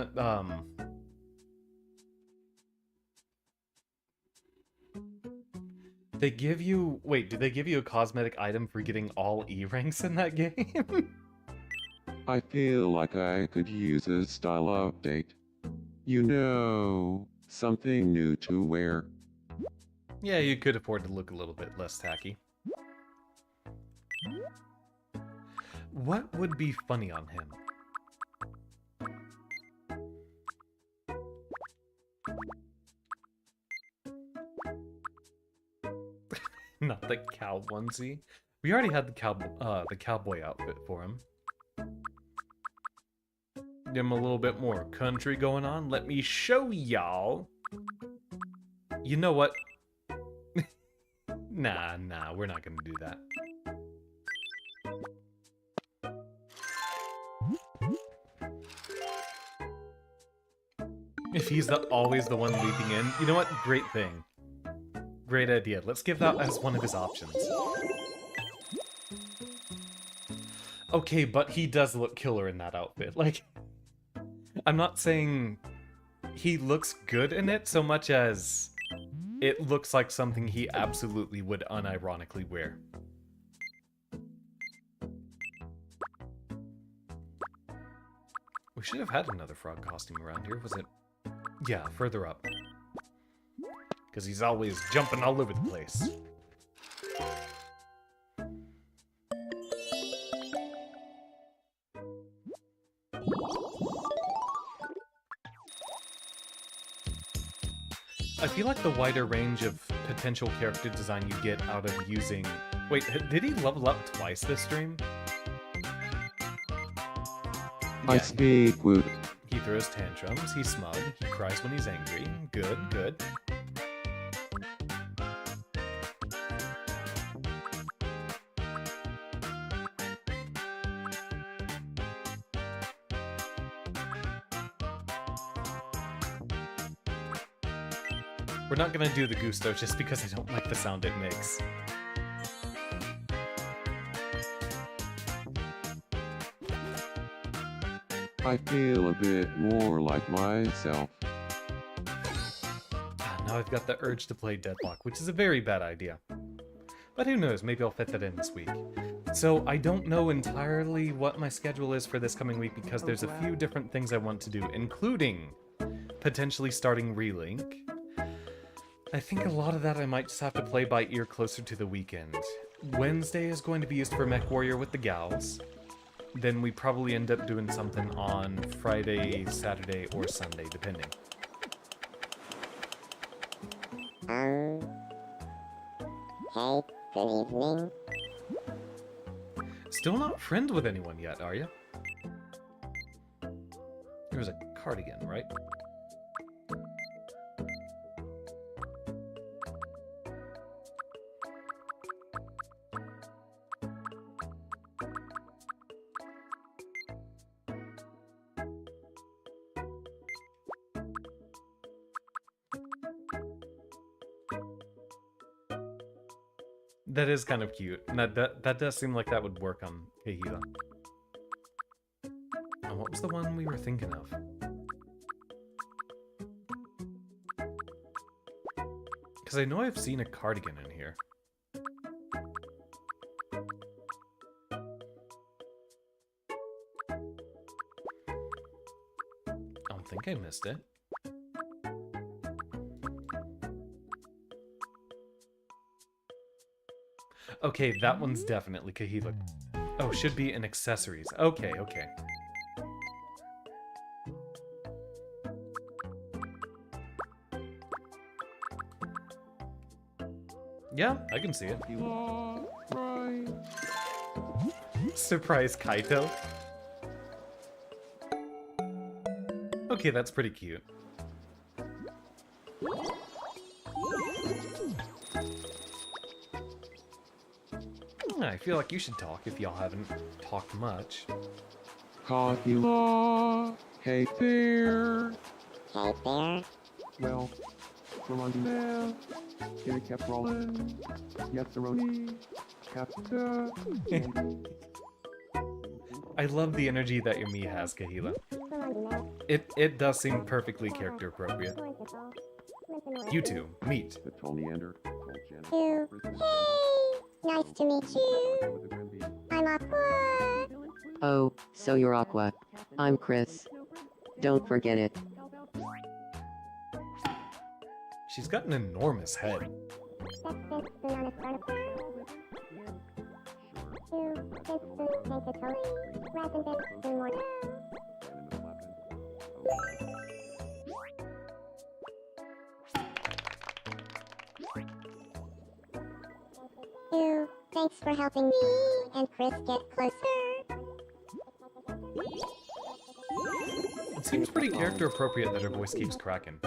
[SPEAKER 1] they give you... Wait, did they give you a cosmetic item for getting all E ranks in that game?
[SPEAKER 2] I feel like I could use a style update. You know, something new to wear.
[SPEAKER 1] Yeah, you could afford to look a little bit less tacky. What would be funny on him? Not the cow onesie. We already had the cowboy outfit for him. Give him a little bit more country going on. Let me show y'all. You know what? Nah, we're not gonna do that. If he's always the one leaping in, you know what? Great thing. Great idea. Let's give that as one of his options. Okay, but he does look killer in that outfit. Like, I'm not saying he looks good in it so much as it looks like something he absolutely would unironically wear. We should have had another frog costume around here, was it? Yeah, further up. Because he's always jumping all over the place. I feel like the wider range of potential character design you get out of using... Wait, did he level up twice this stream?
[SPEAKER 2] I speak with...
[SPEAKER 1] He throws tantrums, he's smug, he cries when he's angry. Good, good. We're not gonna do the Gusto just because I don't like the sound it makes.
[SPEAKER 2] I feel a bit more like myself.
[SPEAKER 1] Now I've got the urge to play Deadlock, which is a very bad idea. But who knows, maybe I'll fit that in this week. So I don't know entirely what my schedule is for this coming week because there's a few different things I want to do, including potentially starting Relink. I think a lot of that I might just have to play by ear closer to the weekend. Wednesday is going to be used for Mech Warrior with the gals. Then we probably end up doing something on Friday, Saturday, or Sunday, depending.
[SPEAKER 8] Hey, good evening.
[SPEAKER 1] Still not friends with anyone yet, are you? There was a cardigan, right? That is kind of cute. And that does seem like that would work on Kahila. And what was the one we were thinking of? Because I know I've seen a cardigan in here. I don't think I missed it. Okay, that one's definitely Kahila. Oh, should be in accessories. Okay, okay. Yeah, I can see it.
[SPEAKER 3] Right.
[SPEAKER 1] Surprise Kaito. Okay, that's pretty cute. I feel like you should talk if y'all haven't talked much.
[SPEAKER 3] Kahila. Hey there.
[SPEAKER 8] Hey there.
[SPEAKER 3] Well, we're on now. It kept rolling. Yatsaroni. Capta.
[SPEAKER 1] I love the energy that your Mii has, Kahila. It does seem perfectly character appropriate. You two, meet.
[SPEAKER 2] The Tolneander told Janet.
[SPEAKER 4] You. Hey! Nice to meet you. I'm Aqua.
[SPEAKER 6] Oh, so you're Aqua. I'm Chris. Don't forget it.
[SPEAKER 1] She's got an enormous head.
[SPEAKER 4] Thanks for helping me and Chris get closer.
[SPEAKER 1] It seems pretty character appropriate that her voice keeps cracking.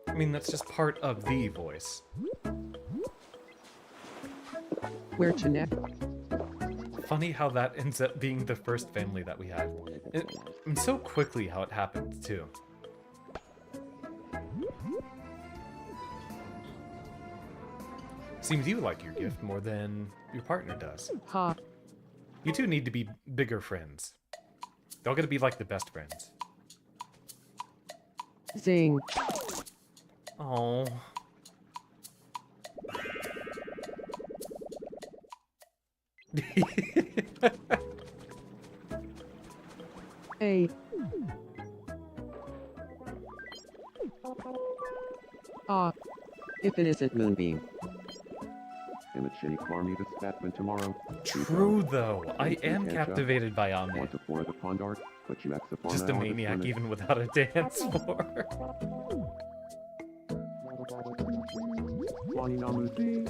[SPEAKER 1] I mean, that's just part of the voice.
[SPEAKER 5] Where to next?
[SPEAKER 1] Funny how that ends up being the first family that we had. And so quickly how it happened, too. Seems you like your gift more than your partner does.
[SPEAKER 5] Ha.
[SPEAKER 1] You two need to be bigger friends. Y'all gotta be like the best friends.
[SPEAKER 5] Zing.
[SPEAKER 1] Oh.
[SPEAKER 5] Hey. Ah.
[SPEAKER 6] If it isn't Moonbeam.
[SPEAKER 2] And a shitty Clarmy to Statman tomorrow.
[SPEAKER 1] True, though. I am
[SPEAKER 2] Ketchup.
[SPEAKER 1] captivated by Ame.
[SPEAKER 2] Want to pour the pond art, but you exit
[SPEAKER 1] Just a maniac even without a dance floor.
[SPEAKER 3] Lonnie Namuzi.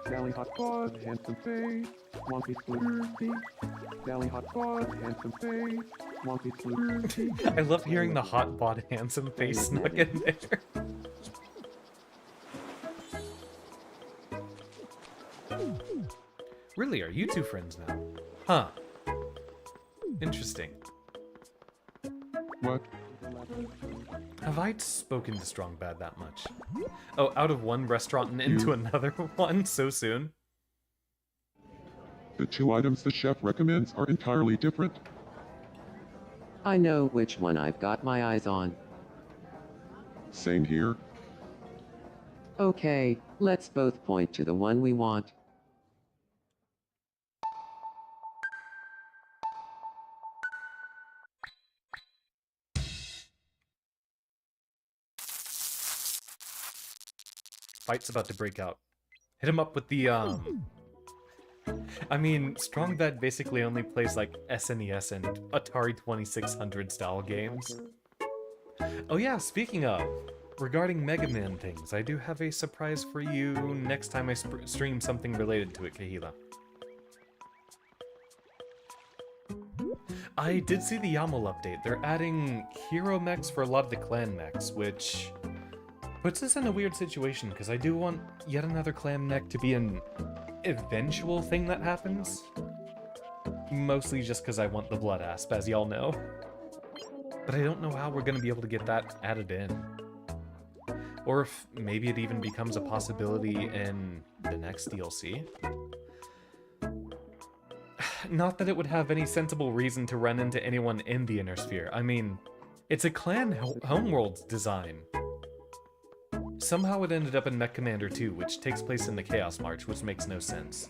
[SPEAKER 3] Sally Hot Fuzz, handsome face. Wonky Slurpee. Sally Hot Fuzz, handsome face. Wonky Slurpee.
[SPEAKER 1] I love hearing the hot bod handsome face snuck in there. Really, are you two friends now? Huh. Interesting.
[SPEAKER 3] What?
[SPEAKER 1] Have I spoken to Strong Bad that much? Oh, out of one restaurant and into another one so soon?
[SPEAKER 3] The two items the chef recommends are entirely different.
[SPEAKER 6] I know which one I've got my eyes on.
[SPEAKER 3] Same here.
[SPEAKER 6] Okay, let's both point to the one we want.
[SPEAKER 1] Fight's about to break out. Hit him up with the, I mean, Strong Bad basically only plays, like, SNES and Atari 2600 style games. Oh yeah, speaking of, regarding Mega Man things, I do have a surprise for you next time I stream something related to it, Kahila. I did see the YAML update. They're adding hero mechs for a lot of the clan mechs, which puts us in a weird situation, because I do want yet another clan mech to be an eventual thing that happens. Mostly just because I want the blood asp, as y'all know. But I don't know how we're going to be able to get that added in. Or if maybe it even becomes a possibility in the next DLC. Not that it would have any sensible reason to run into anyone in the Inner Sphere. I mean, it's a clan homeworld design. Somehow it ended up in Mech Commander 2, which takes place in the Chaos March, which makes no sense.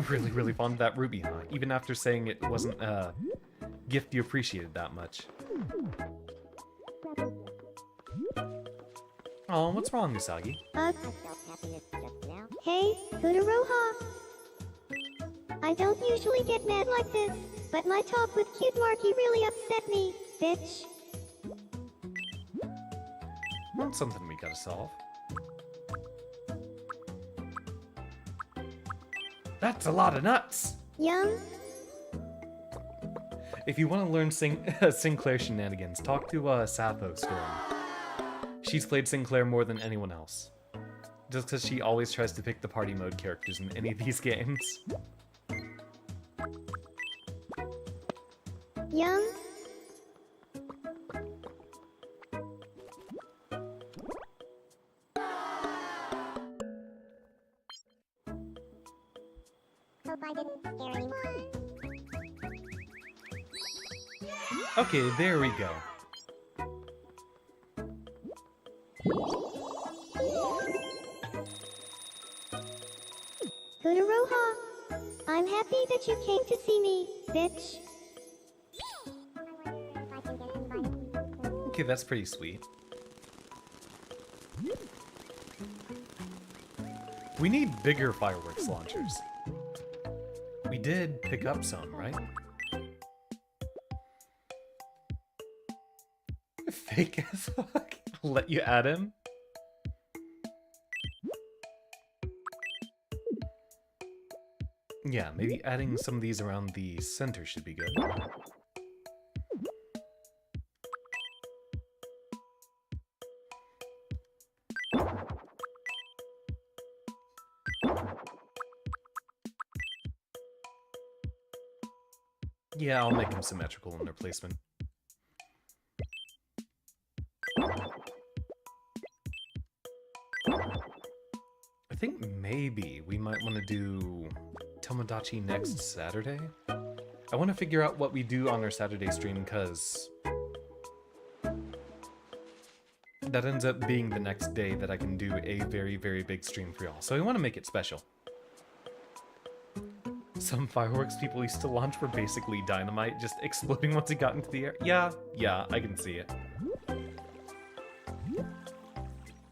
[SPEAKER 1] Really, really fond of that Ruby, huh? Even after saying it wasn't a gift you appreciated that much. Oh, what's wrong, Usagi?
[SPEAKER 4] Hey, Fudaroha. I don't usually get mad like this, but my talk with Cute Marky really upset me, bitch.
[SPEAKER 1] That's something we gotta solve. That's a lot of nuts!
[SPEAKER 4] Yum.
[SPEAKER 1] If you want to learn Sinclair shenanigans, talk to Sappho Storm. She's played Sinclair more than anyone else. Just because she always tries to pick the party mode characters in any of these games.
[SPEAKER 4] Yum.
[SPEAKER 8] Hope I didn't scare anyone.
[SPEAKER 1] Okay, there we go.
[SPEAKER 4] Kudaroha. I'm happy that you came to see me, bitch.
[SPEAKER 1] Okay, that's pretty sweet. We need bigger fireworks launchers. We did pick up some, right? Fake as fuck. I'll let you add him. Yeah, maybe adding some of these around the center should be good. Yeah, I'll make them symmetrical in their placement. I think maybe we might want to do Tomodachi next Saturday. I want to figure out what we do on our Saturday stream, because that ends up being the next day that I can do a very, very big stream for y'all. So I want to make it special. Some fireworks people used to launch were basically dynamite, just exploding once it got into the air. Yeah, I can see it.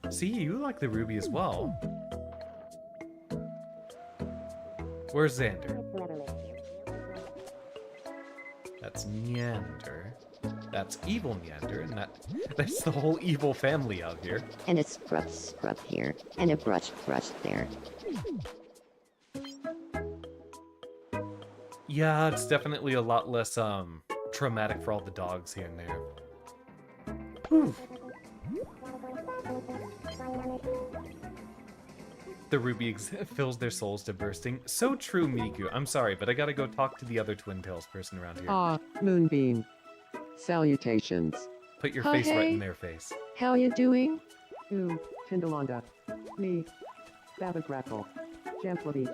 [SPEAKER 1] See, you like the ruby as well. Where's Xander? That's Neander. That's evil Neander, and that's the whole evil family out here.
[SPEAKER 6] And a scrub here, and a brush there.
[SPEAKER 1] Yeah, it's definitely a lot less traumatic for all the dogs here and there. Whew. The ruby fills their souls to bursting. So true, Miku. I'm sorry, but I gotta go talk to the other Twin Tails person around here.
[SPEAKER 9] Ah, Moonbeam. Salutations.
[SPEAKER 1] Put your face right in their face.
[SPEAKER 9] How you doing? Ooh, Tindalonda. Me. Baba Grackle. Jamplaby.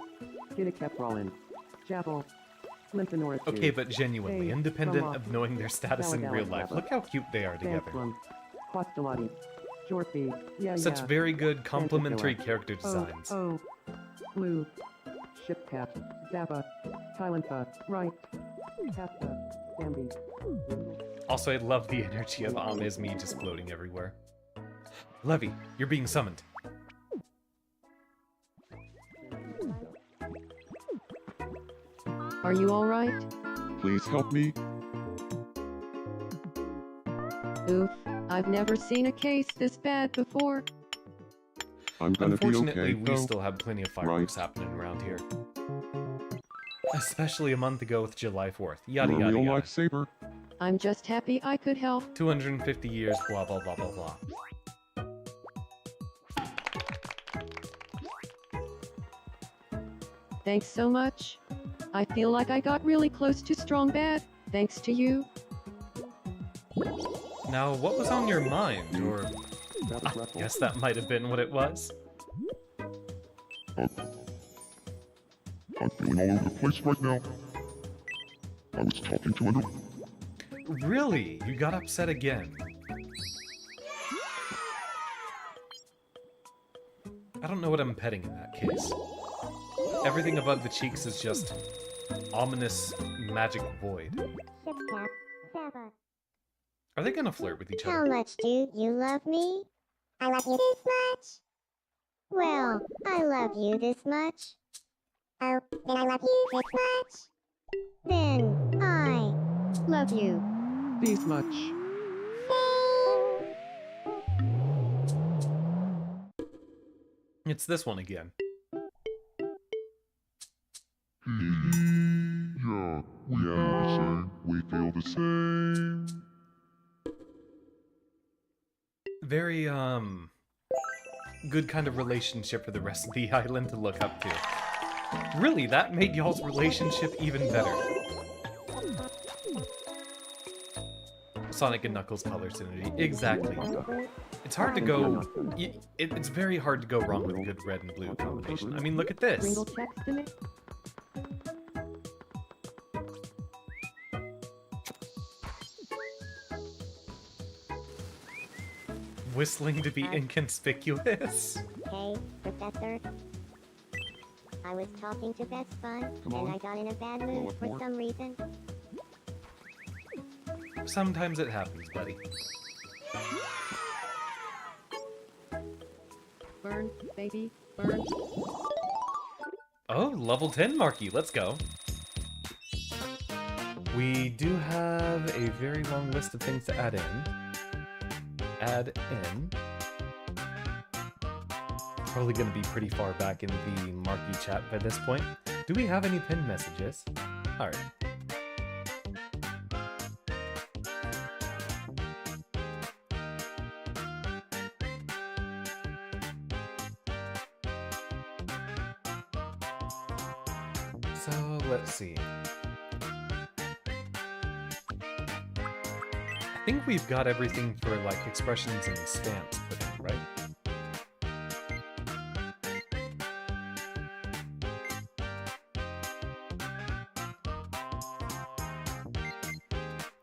[SPEAKER 9] Gidakep Rollin. Javel. Lymphanor.
[SPEAKER 1] Okay, but genuinely,
[SPEAKER 9] Hey,
[SPEAKER 1] independent
[SPEAKER 9] Mama.
[SPEAKER 1] of knowing their status in real life, look how cute they are together.
[SPEAKER 9] Banslum. Quastalati. Jorpy. Yeah,
[SPEAKER 1] Such
[SPEAKER 9] yeah.
[SPEAKER 1] very good complementary
[SPEAKER 9] Fantacoa.
[SPEAKER 1] character designs.
[SPEAKER 9] Oh. Blue. Shipcap. Zappa. Tylantha. Right. Kafka. Bambi.
[SPEAKER 1] Also, I love the energy of Amezmi just floating everywhere. Levy, you're being summoned.
[SPEAKER 9] Are you alright?
[SPEAKER 2] Please help me.
[SPEAKER 9] Oof. I've never seen a case this bad before.
[SPEAKER 2] I'm gonna be
[SPEAKER 1] Unfortunately,
[SPEAKER 2] okay,
[SPEAKER 1] we
[SPEAKER 2] though.
[SPEAKER 1] still have plenty of fireworks happening around here. Especially a month ago with July 4th. Yada
[SPEAKER 2] You're a
[SPEAKER 1] yada
[SPEAKER 2] real
[SPEAKER 1] yada.
[SPEAKER 2] lifesaver.
[SPEAKER 9] I'm just happy I could help.
[SPEAKER 1] 250 years, blah blah blah blah blah.
[SPEAKER 9] Thanks so much. I feel like I got really close to strong bad, thanks to you.
[SPEAKER 1] Now, what was on your mind? Or I guess that might have been what it was.
[SPEAKER 7] I'm feeling all over the place right now. I was talking to another.
[SPEAKER 1] Really? You got upset again? I don't know what I'm petting in that case. Everything above the cheeks is just ominous magic void.
[SPEAKER 4] Shipcap. Zappa.
[SPEAKER 1] Are they gonna flirt with each
[SPEAKER 4] How
[SPEAKER 1] other?
[SPEAKER 4] much do you love me? I love you this much. Well, I love you this much. Oh, then I love you this much. Then I
[SPEAKER 6] Love you.
[SPEAKER 9] These much.
[SPEAKER 1] It's this one again.
[SPEAKER 7] Yeah, we feel the same. We feel the same.
[SPEAKER 1] Very, good kind of relationship for the rest of the island to look up to. Really, that made y'all's relationship even better. Sonic and Knuckles color synergy, exactly. It's hard to go... It's very hard to go wrong with a good red and blue combination. I mean, look at this.
[SPEAKER 5] Ringle checks to me.
[SPEAKER 1] Whistling to be inconspicuous.
[SPEAKER 4] Hey, Professor. I was talking to Best Bud, and I got in a bad mood for some reason.
[SPEAKER 1] Sometimes it happens, buddy.
[SPEAKER 5] Burn, baby, burn.
[SPEAKER 1] Oh, level 10 Marky, let's go. We do have a very long list of things to add in. Probably gonna be pretty far back in the Marky chat by this point. Do we have any pinned messages? Alright. So, let's see. I think we've got everything for, like, expressions and stamps put in, right?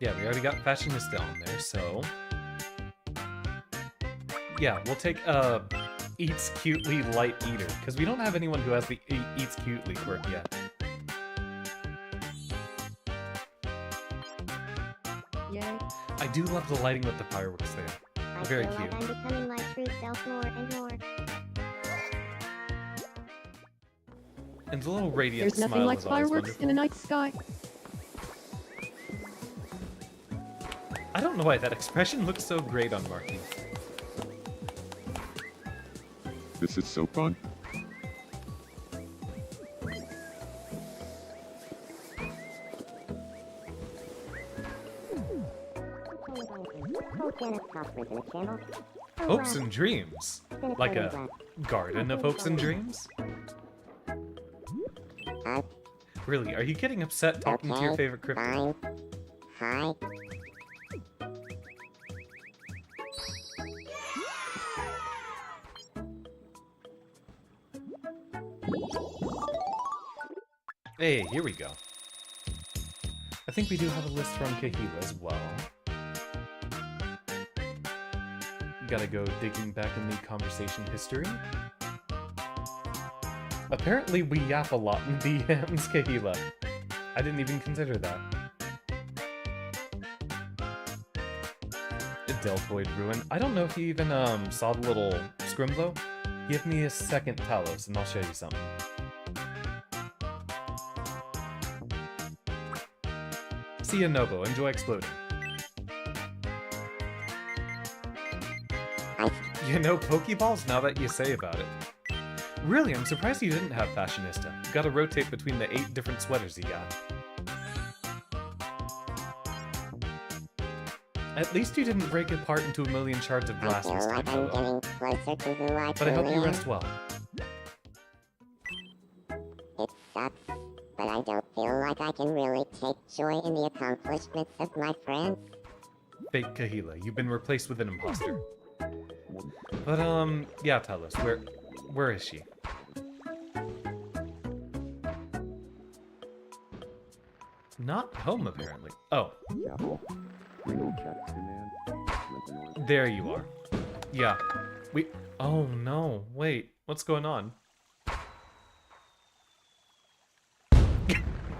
[SPEAKER 1] Yeah, we already got Fashionista on there, so... Yeah, we'll take, Eats Cutely Light Eater, because we don't have anyone who has the Eats Cutely quirk yet.
[SPEAKER 5] Yay.
[SPEAKER 1] I do love the lighting with the fireworks there.
[SPEAKER 4] I
[SPEAKER 1] Very
[SPEAKER 4] feel
[SPEAKER 1] cute.
[SPEAKER 4] like I'm becoming my true self more and more.
[SPEAKER 1] And the little radiant
[SPEAKER 9] There's nothing
[SPEAKER 1] smile
[SPEAKER 9] like
[SPEAKER 1] is always
[SPEAKER 9] fireworks
[SPEAKER 1] wonderful.
[SPEAKER 9] in a night sky.
[SPEAKER 1] I don't know why that expression looks so great on Marky.
[SPEAKER 2] This is so fun.
[SPEAKER 1] Hopes and dreams? Like a garden of hopes and dreams? Really, are you getting upset talking to your favorite cryptid?
[SPEAKER 8] Hi.
[SPEAKER 1] Hey, here we go. I think we do have a list from Kahila as well. Gotta go digging back in the conversation history. Apparently we yap a lot in DMs, Kahila. I didn't even consider that. A Deltoid Ruin. I don't know if you even saw the little Scrimlow. Give me a second, Talos, and I'll show you something. See ya, Novo. Enjoy exploding. You know Pokeballs now that you say about it. Really, I'm surprised you didn't have Fashionista. You gotta rotate between the 8 different sweaters you got. At least you didn't break apart into a million shards of glass this time, Novo.
[SPEAKER 8] Closer to who I
[SPEAKER 1] But I hope you
[SPEAKER 8] truly
[SPEAKER 1] rest well.
[SPEAKER 8] It sucks, but I don't feel like I can really take joy in the accomplishments of my friends.
[SPEAKER 1] Fake Kahila, you've been replaced with an imposter. But, yeah, tell us, where is she? Not home, apparently. Oh. There you are. Yeah. Oh no, wait, what's going on?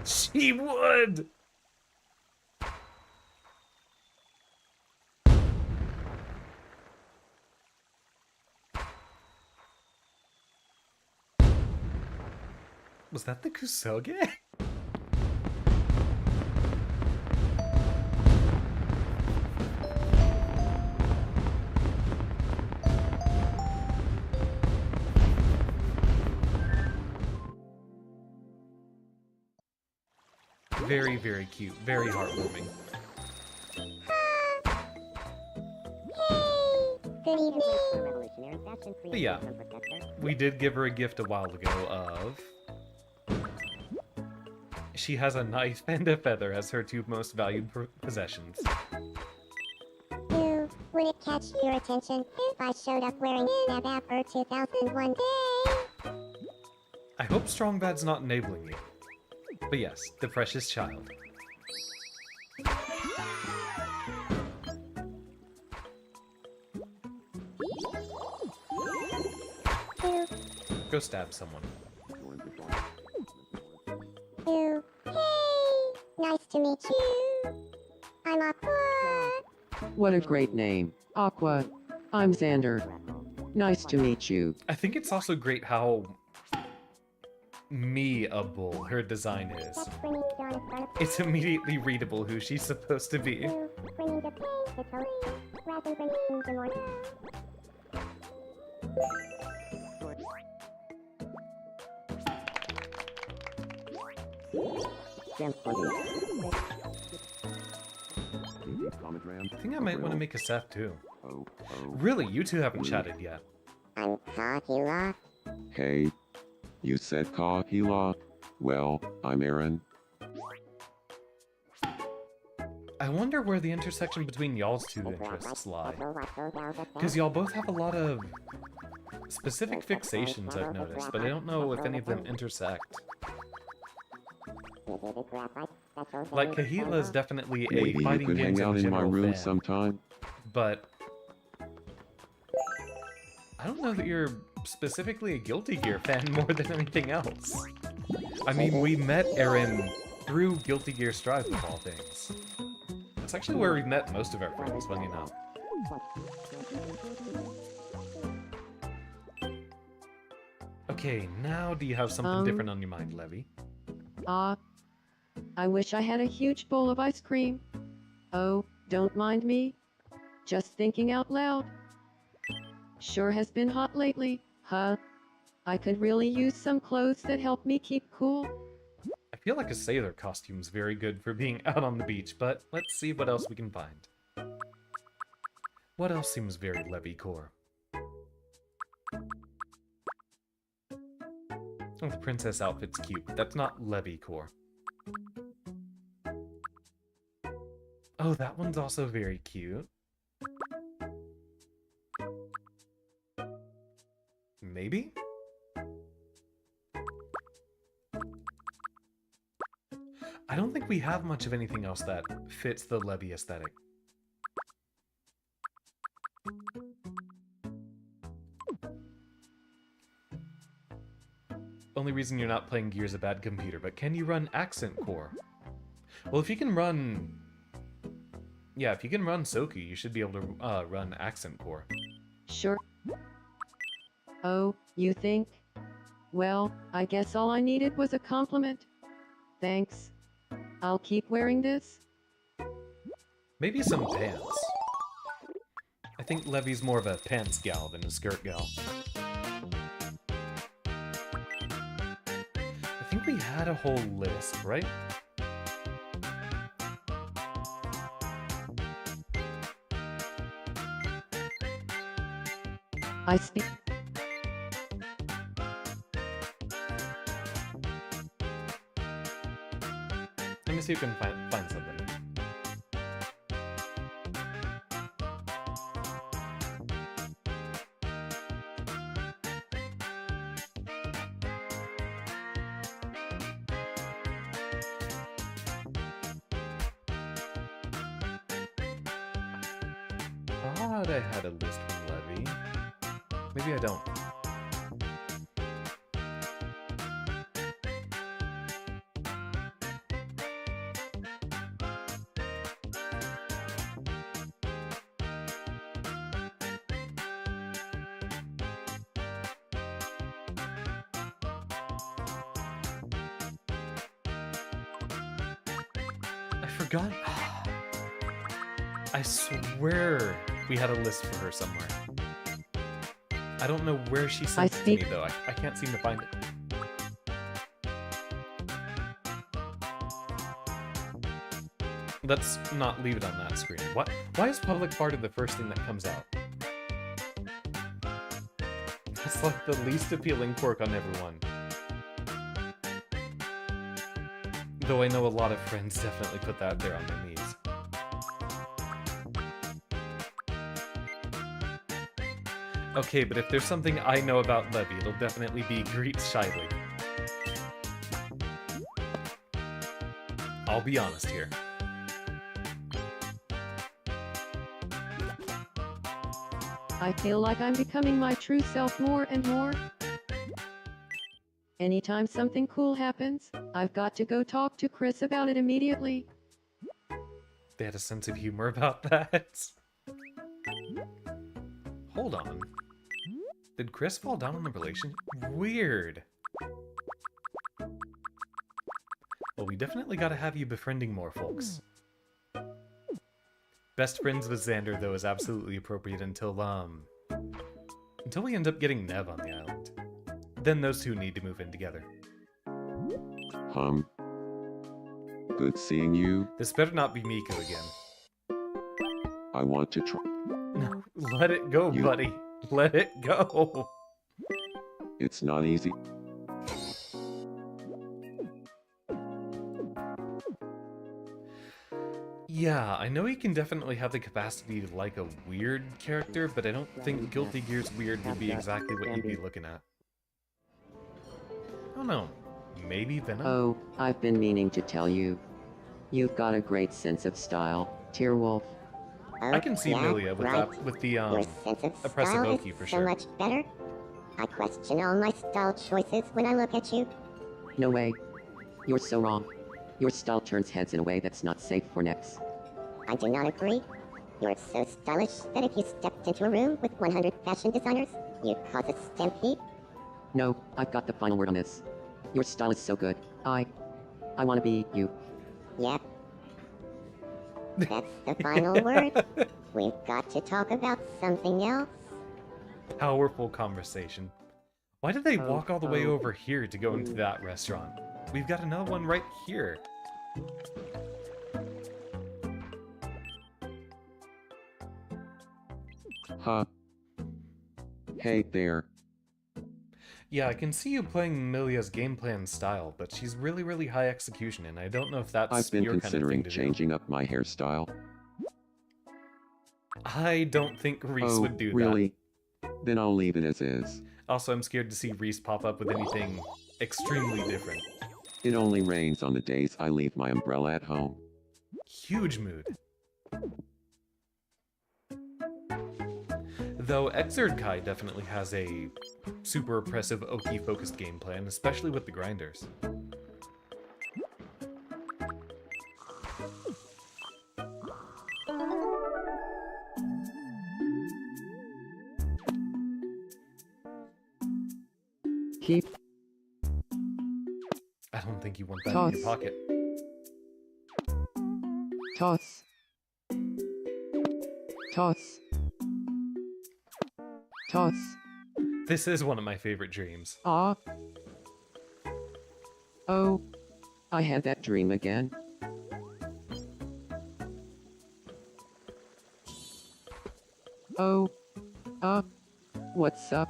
[SPEAKER 1] She would! Was that the Kusoge? Very, very cute. Very heartwarming.
[SPEAKER 4] Good evening.
[SPEAKER 1] But yeah, we did give her a gift a while ago of... She has a knife and a feather as her two most valued possessions.
[SPEAKER 4] Would it catch your attention if I showed up wearing an Abapper 2001 day?
[SPEAKER 1] I hope Strong Bad's not enabling you. But yes, the precious child. Go stab someone.
[SPEAKER 4] Hey, nice to meet you. I'm Aqua.
[SPEAKER 10] What a great name. Aqua. I'm Xander. Nice to meet you.
[SPEAKER 1] I think it's also great how me-able her design is. It's immediately readable who she's supposed to be. I think I might want to make a Seth too. Really, you two haven't chatted yet.
[SPEAKER 8] I'm Kahila.
[SPEAKER 2] Hey. You said Kahila? Well, I'm Aaron.
[SPEAKER 1] I wonder where the intersection between y'all's two interests lie. Because y'all both have a lot of specific fixations I've noticed, but I don't know if any of them intersect. Like, Kahila is definitely a
[SPEAKER 2] Maybe you
[SPEAKER 1] fighting
[SPEAKER 2] could
[SPEAKER 1] games
[SPEAKER 2] hang out
[SPEAKER 1] in
[SPEAKER 2] in my
[SPEAKER 1] general
[SPEAKER 2] room
[SPEAKER 1] fan,
[SPEAKER 2] sometime.
[SPEAKER 1] but I don't know that you're specifically a Guilty Gear fan more than anything else. I mean, we met Aaron through Guilty Gear Strive of all things. That's actually where we met most of our friends, funny enough. Okay, now do you have something different on your mind, Levy?
[SPEAKER 9] I wish I had a huge bowl of ice cream. Oh, don't mind me. Just thinking out loud. Sure has been hot lately, huh? I could really use some clothes that help me keep cool.
[SPEAKER 1] I feel like a sailor costume's very good for being out on the beach, but let's see what else we can find. What else seems very Levy core? Oh, the princess outfit's cute, but that's not Levy core. Oh, that one's also very cute. Maybe? I don't think we have much of anything else that fits the Levy aesthetic. Only reason you're not playing Gear's a bad computer, but can you run Accent Core? Well, if you can run... Yeah, if you can run Soku, you should be able to run Accent Core.
[SPEAKER 9] Sure. Oh, you think? Well, I guess all I needed was a compliment. Thanks. I'll keep wearing this.
[SPEAKER 1] Maybe some pants. I think Levy's more of a pants gal than a skirt gal. I think we had a whole list, right?
[SPEAKER 9] I speak.
[SPEAKER 1] Let me see if we can find something. I thought I had a list from Levy. Maybe I don't. I forgot. I swear we had a list for her somewhere. I don't know where she sent it to me, though. I can't seem to find it. Let's not leave it on that screen. Why is public barter the first thing that comes out? That's like the least appealing quirk on everyone. Though I know a lot of friends definitely put that there on their knees. Okay, but if there's something I know about Levy, it'll definitely be greets shyly. I'll be honest here.
[SPEAKER 9] I feel like I'm becoming my true self more and more. Anytime something cool happens, I've got to go talk to Chris about it immediately.
[SPEAKER 1] They had a sense of humor about that. Hold on. Did Chris fall down on the relation? Weird. Well, we definitely gotta have you befriending more folks. Best friends with Xander, though, is absolutely appropriate until we end up getting Nev on the island. Then those two need to move in together.
[SPEAKER 2] Good seeing you.
[SPEAKER 1] This better not be Miko again.
[SPEAKER 2] I want to try.
[SPEAKER 1] No, let it go, buddy. Let it go.
[SPEAKER 2] It's not easy.
[SPEAKER 1] Yeah, I know he can definitely have the capacity to like a weird character, but I don't think Guilty Gear's weird would be exactly what you'd be looking at. I don't know. Maybe Venom?
[SPEAKER 10] Oh, I've been meaning to tell you. You've got a great sense of style, Tearwolf.
[SPEAKER 1] I can see Milia with
[SPEAKER 8] right.
[SPEAKER 1] that, with the
[SPEAKER 8] Your sense of
[SPEAKER 1] oppressive
[SPEAKER 8] style
[SPEAKER 1] Oki
[SPEAKER 8] is
[SPEAKER 1] for
[SPEAKER 8] so
[SPEAKER 1] sure.
[SPEAKER 8] much better. I question all my style choices when I look at you.
[SPEAKER 10] No way. You're so wrong. Your style turns heads in a way that's not safe for necks.
[SPEAKER 8] I do not agree. You're so stylish that if you stepped into a room with 100 fashion designers, you'd cause a stampede.
[SPEAKER 10] No, I've got the final word on this. Your style is so good. I want to be you.
[SPEAKER 8] Yep. That's the final word. We've got to talk about something else.
[SPEAKER 1] Powerful conversation. Why did they walk all the way over here to go into that restaurant? We've got another one right here.
[SPEAKER 2] Huh. Hey there.
[SPEAKER 1] Yeah, I can see you playing Milia's game plan style, but she's really, really high execution, and I don't know if that's
[SPEAKER 2] I've been
[SPEAKER 1] your
[SPEAKER 2] considering
[SPEAKER 1] kind of thing to
[SPEAKER 2] changing up my hairstyle.
[SPEAKER 1] do. I don't think Reese would do
[SPEAKER 2] really? Then I'll leave it as is.
[SPEAKER 1] that. Also, I'm scared to see Reese pop up with anything extremely different.
[SPEAKER 2] It only rains on the days I leave my umbrella at home.
[SPEAKER 1] Huge mood. Though Exerdkai definitely has a super oppressive Oki-focused game plan, especially with the grinders.
[SPEAKER 10] Keep.
[SPEAKER 1] I don't think you want that in
[SPEAKER 10] Toss.
[SPEAKER 1] your pocket.
[SPEAKER 10] Toss. Toss. Toss.
[SPEAKER 1] This is one of my favorite dreams.
[SPEAKER 10] Ah. Oh. I had that dream again. Oh. What's up?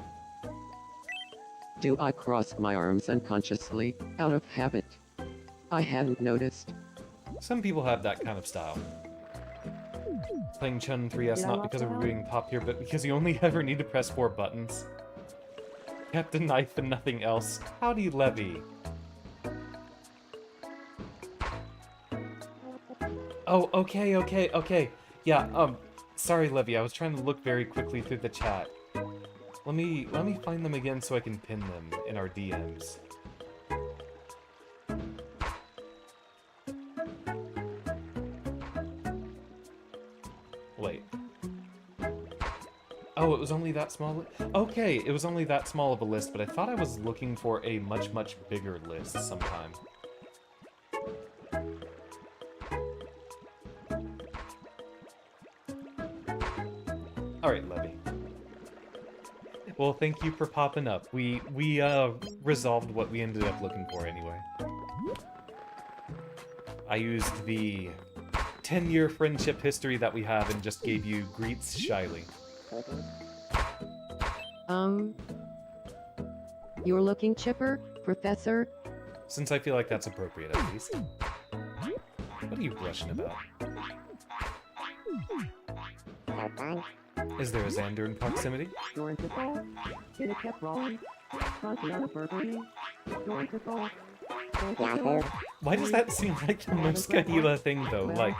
[SPEAKER 10] Do I cross my arms unconsciously, out of habit? I hadn't noticed.
[SPEAKER 1] Some people have that kind of style. Playing Chun 3S not because of being pop here, but because you only ever need to press 4 buttons. Captain Knife and nothing else. Howdy, Levy. Oh, okay. Yeah, sorry, Levy, I was trying to look very quickly through the chat. Let me find them again so I can pin them in our DMs. Wait. Oh, it was only that small? Okay, it was only that small of a list, but I thought I was looking for a much, much bigger list sometime. Alright, Levy. Well, thank you for popping up. We resolved what we ended up looking for anyway. I used the 10-year friendship history that we have and just gave you greets shyly.
[SPEAKER 9] You're looking chipper, Professor.
[SPEAKER 1] Since I feel like that's appropriate, at least. What are you blushing about? Is there a Xander in proximity?
[SPEAKER 5] Going to fall. It kept rolling. Crunchy on a Burberry. Going to fall.
[SPEAKER 1] Why does that seem like the most Kahila thing, though? Like,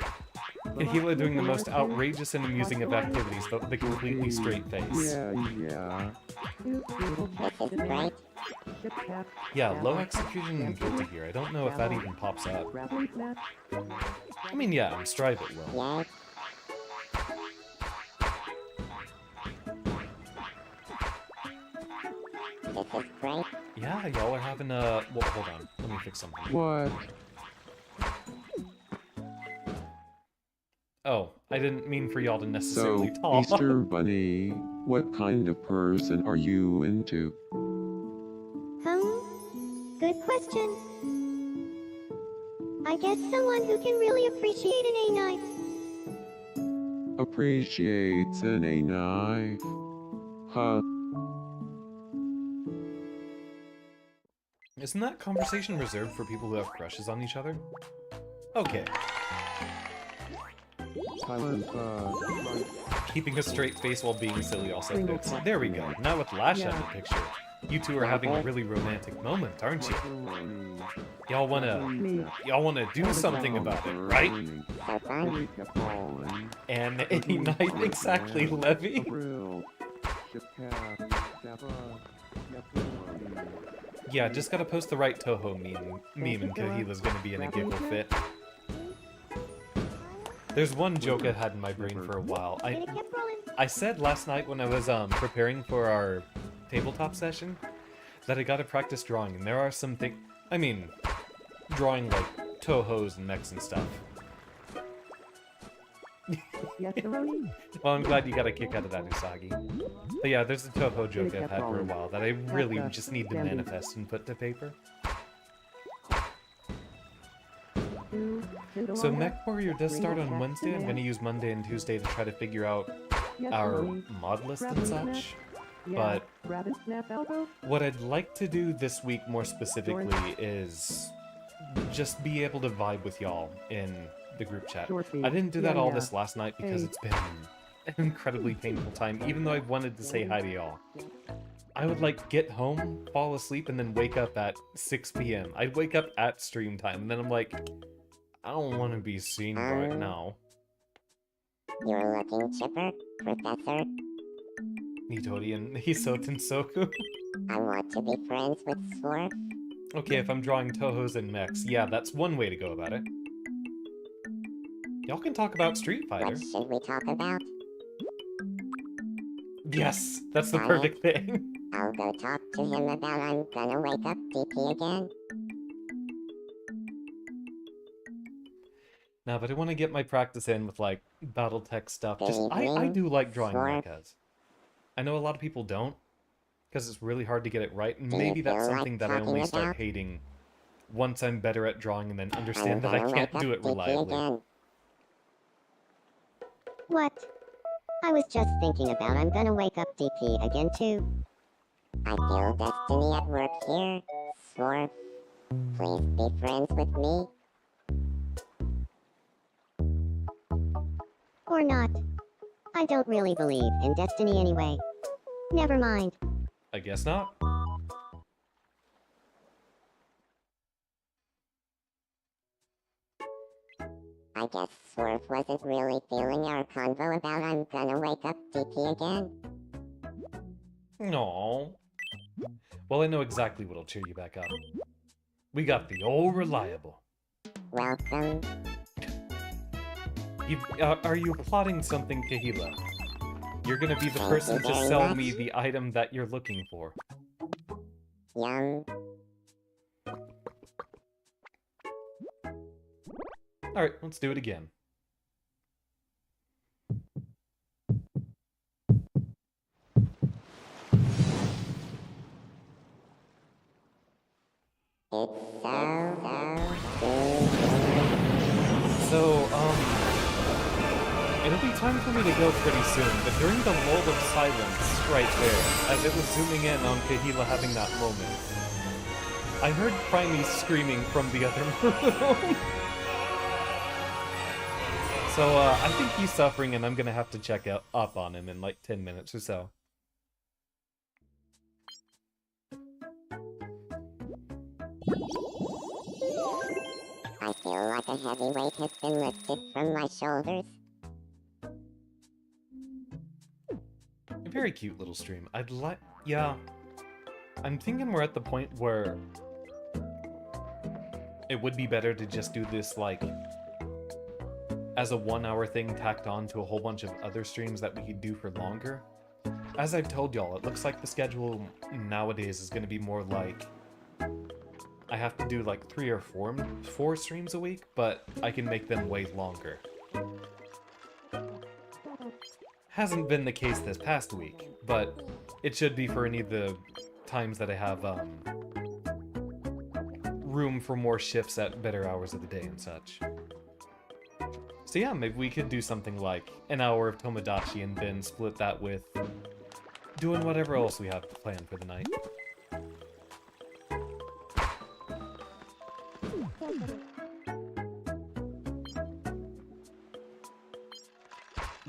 [SPEAKER 1] Kahila doing the most outrageous and amusing of activities, but with a completely straight face.
[SPEAKER 2] Yeah.
[SPEAKER 1] Yeah, low execution and guilty here. I don't know if that even pops up. I mean, yeah, on Strive it will. Yeah, y'all are having a... Well, hold on. Let me fix something.
[SPEAKER 2] What?
[SPEAKER 1] Oh, I didn't mean for y'all to necessarily
[SPEAKER 2] So,
[SPEAKER 1] talk.
[SPEAKER 2] Easter Bunny, what kind of person are you into?
[SPEAKER 4] Good question. I guess someone who can really appreciate an A-knife.
[SPEAKER 2] Appreciates an A-knife? Huh?
[SPEAKER 1] Isn't that conversation reserved for people who have crushes on each other? Okay.
[SPEAKER 2] Silent
[SPEAKER 1] Keeping a straight face while being silly also fits. There we go. Now with Lash out of the picture, you two are having a really romantic moment, aren't you? Y'all wanna do something about it, right? And a knife exactly, Levy. Yeah, just gotta post the right Toho meme and Kahila's gonna be in a giggle fit. There's one joke I had in my brain for a while. I said last night when I was preparing for our tabletop session that I gotta practice drawing, and there are some things... I mean, drawing like Tohos and mechs and stuff. Well, I'm glad you got a kick out of that, Usagi. But yeah, there's a Toho joke I've had for a while that I really just need to manifest and put to paper. So Mech Warrior does start on Wednesday. I'm gonna use Monday and Tuesday to try to figure out our mod list and such. But what I'd like to do this week more specifically is just be able to vibe with y'all in the group chat. I didn't do that all this last night because it's been an incredibly painful time, even though I wanted to say hi to y'all. I would like get home, fall asleep, and then wake up at 6 p.m. I'd wake up at stream time, and then I'm like, I don't want to be seen right now.
[SPEAKER 8] You're looking chipper, Professor.
[SPEAKER 1] Nitori and Hisoten Soku.
[SPEAKER 8] I want to be friends with Swarf.
[SPEAKER 1] Okay, if I'm drawing Tohos and mechs, yeah, that's one way to go about it. Y'all can talk about Street Fighter.
[SPEAKER 8] What should we talk about?
[SPEAKER 1] Yes, that's the perfect thing.
[SPEAKER 8] I'll go talk to him about I'm gonna wake up DP again.
[SPEAKER 1] Nah, but I want to get my practice in with, like, Battletech stuff. Just, I do like drawing mechas. I know a lot of people don't, because it's really hard to get it right, and maybe that's something that I only start hating once I'm better at drawing and then understand that I can't do it reliably.
[SPEAKER 4] What? I was just thinking about I'm gonna wake up DP again too.
[SPEAKER 8] I feel destiny at work here. Swarf, please be friends with me.
[SPEAKER 4] Or not. I don't really believe in destiny anyway. Never mind.
[SPEAKER 1] I guess not.
[SPEAKER 8] I guess Swarf wasn't really feeling our convo about I'm gonna wake up DP again.
[SPEAKER 1] No. Well, I know exactly what'll cheer you back up. We got the old reliable.
[SPEAKER 8] Welcome.
[SPEAKER 1] Are you plotting something, Kahila? You're gonna be the person to sell me the item that you're looking for.
[SPEAKER 8] Yum.
[SPEAKER 1] Alright, let's do it again.
[SPEAKER 8] It's so good.
[SPEAKER 1] So, It'll be time for me to go pretty soon, but during the lull of silence right there, as it was zooming in on Kahila having that moment, I heard Primey screaming from the other room. So, I think he's suffering, and I'm gonna have to check up on him in like 10 minutes or so.
[SPEAKER 8] I feel like a heavy weight has been lifted from my shoulders.
[SPEAKER 1] A very cute little stream. Yeah. I'm thinking we're at the point where it would be better to just do this, like, as a 1-hour thing tacked on to a whole bunch of other streams that we could do for longer. As I've told y'all, it looks like the schedule nowadays is going to be more like I have to do like 3 or 4 streams a week, but I can make them way longer. Hasn't been the case this past week, but it should be for any of the times that I have room for more shifts at better hours of the day and such. So yeah, maybe we could do something like an hour of Tomodachi and then split that with doing whatever else we have planned for the night.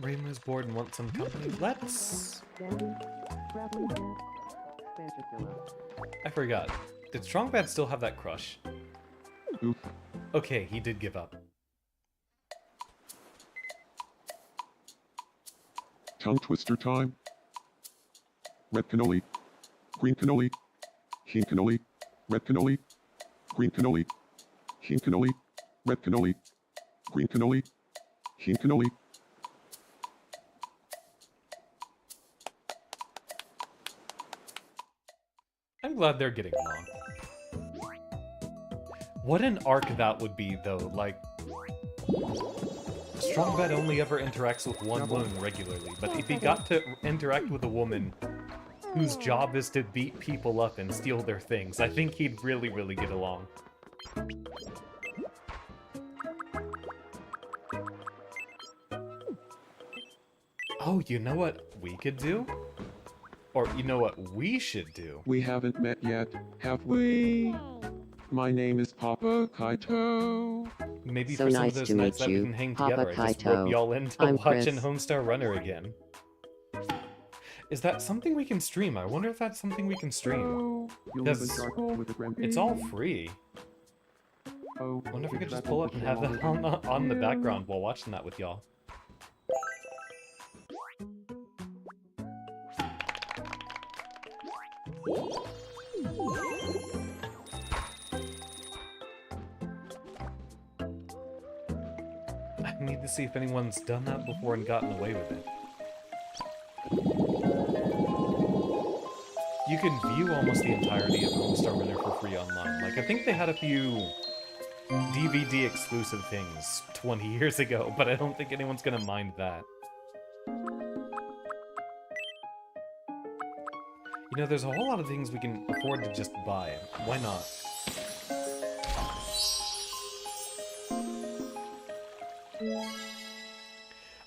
[SPEAKER 1] Raymond's bored and wants some company. Let's... I forgot. Did Strongbad still have that crush?
[SPEAKER 3] Oof.
[SPEAKER 1] Okay, he did give up.
[SPEAKER 3] Tongue twister time. Red cannoli. Green cannoli. Heen cannoli. Red cannoli. Green cannoli. Heen cannoli. Red cannoli. Green cannoli. Heen cannoli.
[SPEAKER 1] I'm glad they're getting along. What an arc that would be, though. Like, Strongbad only ever interacts with one woman regularly, but if he got to interact with a woman whose job is to beat people up and steal their things, I think he'd really, really get along. Oh, you know what we could do? Or you know what we should do?
[SPEAKER 3] We haven't met yet, have we? My name is Papa Kaito.
[SPEAKER 1] Maybe
[SPEAKER 10] So
[SPEAKER 1] for some
[SPEAKER 10] nice
[SPEAKER 1] of those
[SPEAKER 10] to
[SPEAKER 1] nights
[SPEAKER 10] meet
[SPEAKER 1] that we
[SPEAKER 10] you,
[SPEAKER 1] can hang
[SPEAKER 10] Papa
[SPEAKER 1] together, I just
[SPEAKER 10] Kaito.
[SPEAKER 1] rope y'all into
[SPEAKER 10] I'm
[SPEAKER 1] watching
[SPEAKER 10] Chris.
[SPEAKER 1] Homestar Runner again. Is that something we can stream? I wonder if that's something we can stream.
[SPEAKER 3] You'll live in
[SPEAKER 1] Because
[SPEAKER 3] dark hole with a grandbaby.
[SPEAKER 1] it's all free.
[SPEAKER 3] Oh,
[SPEAKER 1] I wonder if we
[SPEAKER 3] you
[SPEAKER 1] could just
[SPEAKER 3] travel
[SPEAKER 1] pull up and have
[SPEAKER 3] with
[SPEAKER 1] that on the
[SPEAKER 3] Yeah.
[SPEAKER 1] background while watching that with y'all. I need to see if anyone's done that before and gotten away with it. You can view almost the entirety of Homestar Runner for free online. Like, I think they had a few DVD exclusive things 20 years ago, but I don't think anyone's gonna mind that. You know, there's a whole lot of things we can afford to just buy. Why not?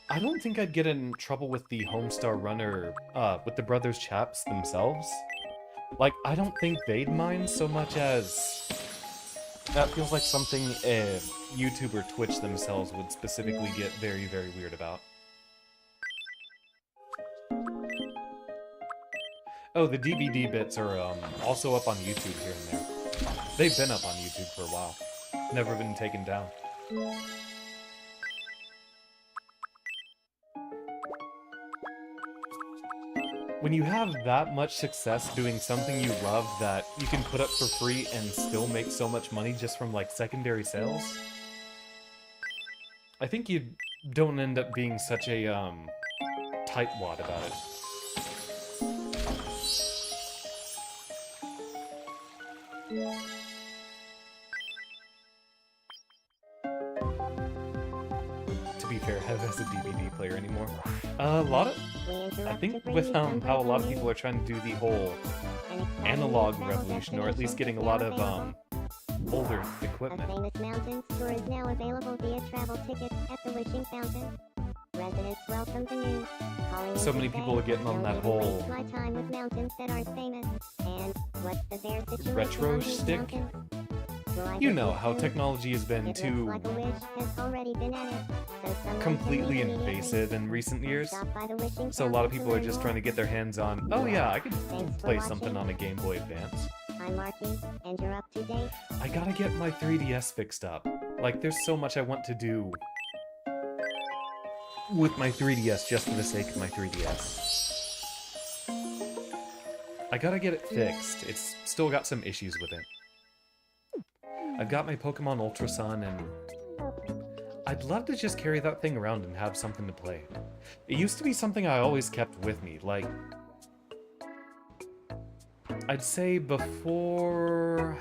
[SPEAKER 1] I don't think I'd get in trouble with the Homestar Runner, with the Brothers Chaps themselves. Like, I don't think they'd mind so much as... That feels like something YouTube or Twitch themselves would specifically get very, very weird about. Oh, the DVD bits are also up on YouTube here and there. They've been up on YouTube for a while. Never been taken down. When you have that much success doing something you love that you can put up for free and still make so much money just from, like, secondary sales, I think you don't end up being such a, tightwad about it. To be fair, Hev has a DVD player anymore. A lot of... I think with how a lot of people are trying to do the whole analog revolution, or at least getting a lot of older
[SPEAKER 8] A
[SPEAKER 1] equipment.
[SPEAKER 8] famous mountain tour is now available via travel tickets at the Wishing Fountain.
[SPEAKER 4] Residents welcome the news. Calling
[SPEAKER 1] So
[SPEAKER 4] into
[SPEAKER 1] many
[SPEAKER 4] the
[SPEAKER 1] people
[SPEAKER 4] bay.
[SPEAKER 1] are getting on
[SPEAKER 4] Don't
[SPEAKER 1] that
[SPEAKER 4] even
[SPEAKER 1] whole
[SPEAKER 4] waste my time with mountains that aren't famous. And what's the bear situation
[SPEAKER 1] retro
[SPEAKER 4] on these
[SPEAKER 1] stick.
[SPEAKER 4] mountains? Will I
[SPEAKER 1] You
[SPEAKER 4] get
[SPEAKER 1] know
[SPEAKER 4] it
[SPEAKER 1] how
[SPEAKER 4] soon?
[SPEAKER 1] technology has been
[SPEAKER 4] It
[SPEAKER 1] too
[SPEAKER 4] looks like a wish has already been at it. So someone
[SPEAKER 1] completely
[SPEAKER 4] can immediately
[SPEAKER 1] invasive in recent years.
[SPEAKER 4] stop by the wishing
[SPEAKER 1] So a lot of
[SPEAKER 4] fountain
[SPEAKER 1] people are
[SPEAKER 4] learn
[SPEAKER 1] just
[SPEAKER 4] more.
[SPEAKER 1] trying to get their hands on, oh yeah, I could
[SPEAKER 4] Thanks for
[SPEAKER 1] play
[SPEAKER 4] watching.
[SPEAKER 1] something on a Game Boy Advance.
[SPEAKER 4] I'm Marky, and you're up to date.
[SPEAKER 1] I gotta get my 3DS fixed up. Like, there's so much I want to do with my 3DS just for the sake of my 3DS. I gotta get it fixed. It's still got some issues with it. I've got my Pokemon Ultra Sun, and I'd love to just carry that thing around and have something to play. It used to be something I always kept with me, like, I'd say before...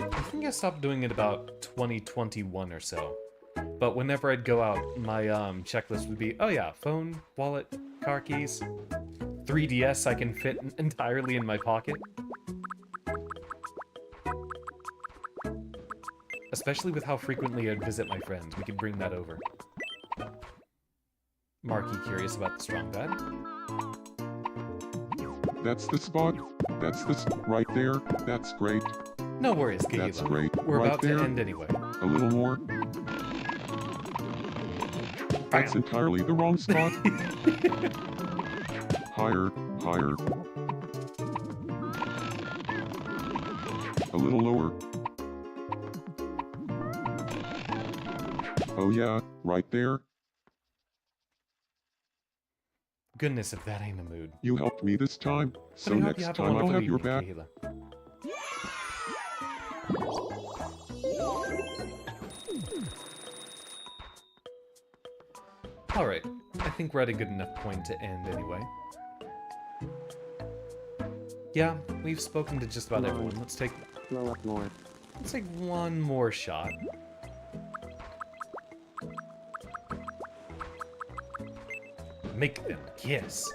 [SPEAKER 1] I think I stopped doing it about 2021 or so. But whenever I'd go out, my checklist would be, oh yeah, phone, wallet, car keys, 3DS I can fit entirely in my pocket. Especially with how frequently I'd visit my friends, we could bring that over. Marky curious about the strong bed?
[SPEAKER 3] That's the spot. Right there. That's great.
[SPEAKER 1] No worries, Gila.
[SPEAKER 3] That's great.
[SPEAKER 1] We're
[SPEAKER 3] Right
[SPEAKER 1] about
[SPEAKER 3] there.
[SPEAKER 1] to end anyway.
[SPEAKER 3] A little more. That's entirely the wrong spot. Higher, higher. A little lower. Oh yeah, right there.
[SPEAKER 1] Goodness, if that ain't a mood.
[SPEAKER 3] You helped me this time, so
[SPEAKER 1] But I hope you
[SPEAKER 3] next
[SPEAKER 1] have a
[SPEAKER 3] time I'll
[SPEAKER 1] wonderful
[SPEAKER 3] have your
[SPEAKER 1] evening,
[SPEAKER 3] back.
[SPEAKER 1] Kahila. Alright, I think we're at a good enough point to end anyway. Yeah, we've spoken to just about everyone. Let's take one more shot. Make them kiss.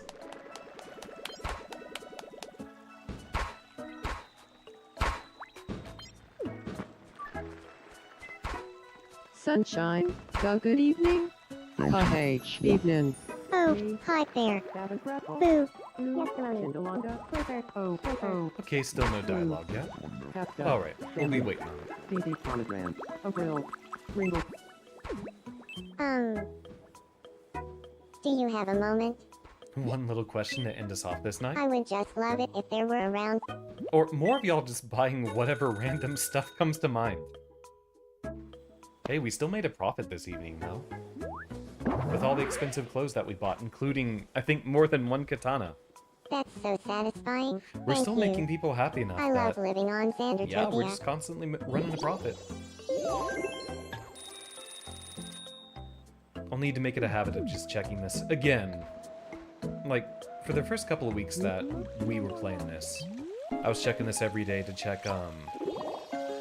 [SPEAKER 9] Sunshine, go good evening.
[SPEAKER 7] Bounty.
[SPEAKER 10] Hey, evening.
[SPEAKER 4] Oh, hi there.
[SPEAKER 5] Savage Grapple.
[SPEAKER 4] Boo.
[SPEAKER 5] Yes, Tindalonga. Clipper. Oh.
[SPEAKER 1] Okay, still no dialogue yet.
[SPEAKER 5] Capta.
[SPEAKER 1] Alright, we'll be waiting on it.
[SPEAKER 5] DD Monogram. April. Ringle.
[SPEAKER 4] Do you have a moment?
[SPEAKER 1] One little question to end us off this night.
[SPEAKER 4] I would just love it if there were around.
[SPEAKER 1] Or more of y'all just buying whatever random stuff comes to mind. Hey, we still made a profit this evening, though. With all the expensive clothes that we bought, including, I think, more than one katana.
[SPEAKER 4] That's so satisfying.
[SPEAKER 1] We're
[SPEAKER 4] Thank
[SPEAKER 1] still
[SPEAKER 4] you.
[SPEAKER 1] making people happy enough
[SPEAKER 4] I love
[SPEAKER 1] that,
[SPEAKER 4] living on Xandertopia.
[SPEAKER 1] yeah, we're just constantly running a profit. I'll need to make it a habit of just checking this again. Like, for the first couple of weeks that we were playing this, I was checking this every day to check,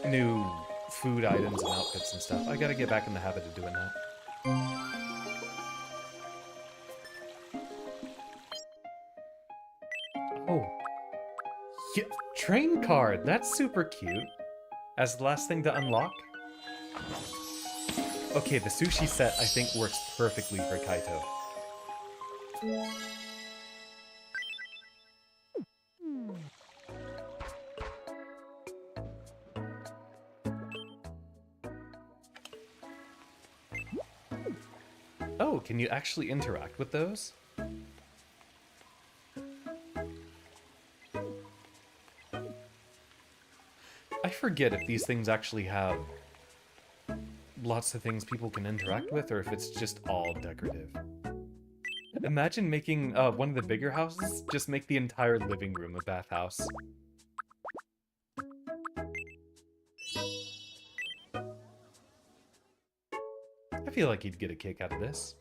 [SPEAKER 1] new food items and outfits and stuff. I gotta get back in the habit of doing that. Oh. Yeah, train card! That's super cute. As the last thing to unlock? Okay, the sushi set, I think, works perfectly for Kaito. Oh, can you actually interact with those? I forget if these things actually have lots of things people can interact with, or if it's just all decorative. Imagine making one of the bigger houses, just make the entire living room a bathhouse. I feel like he'd get a kick out of this.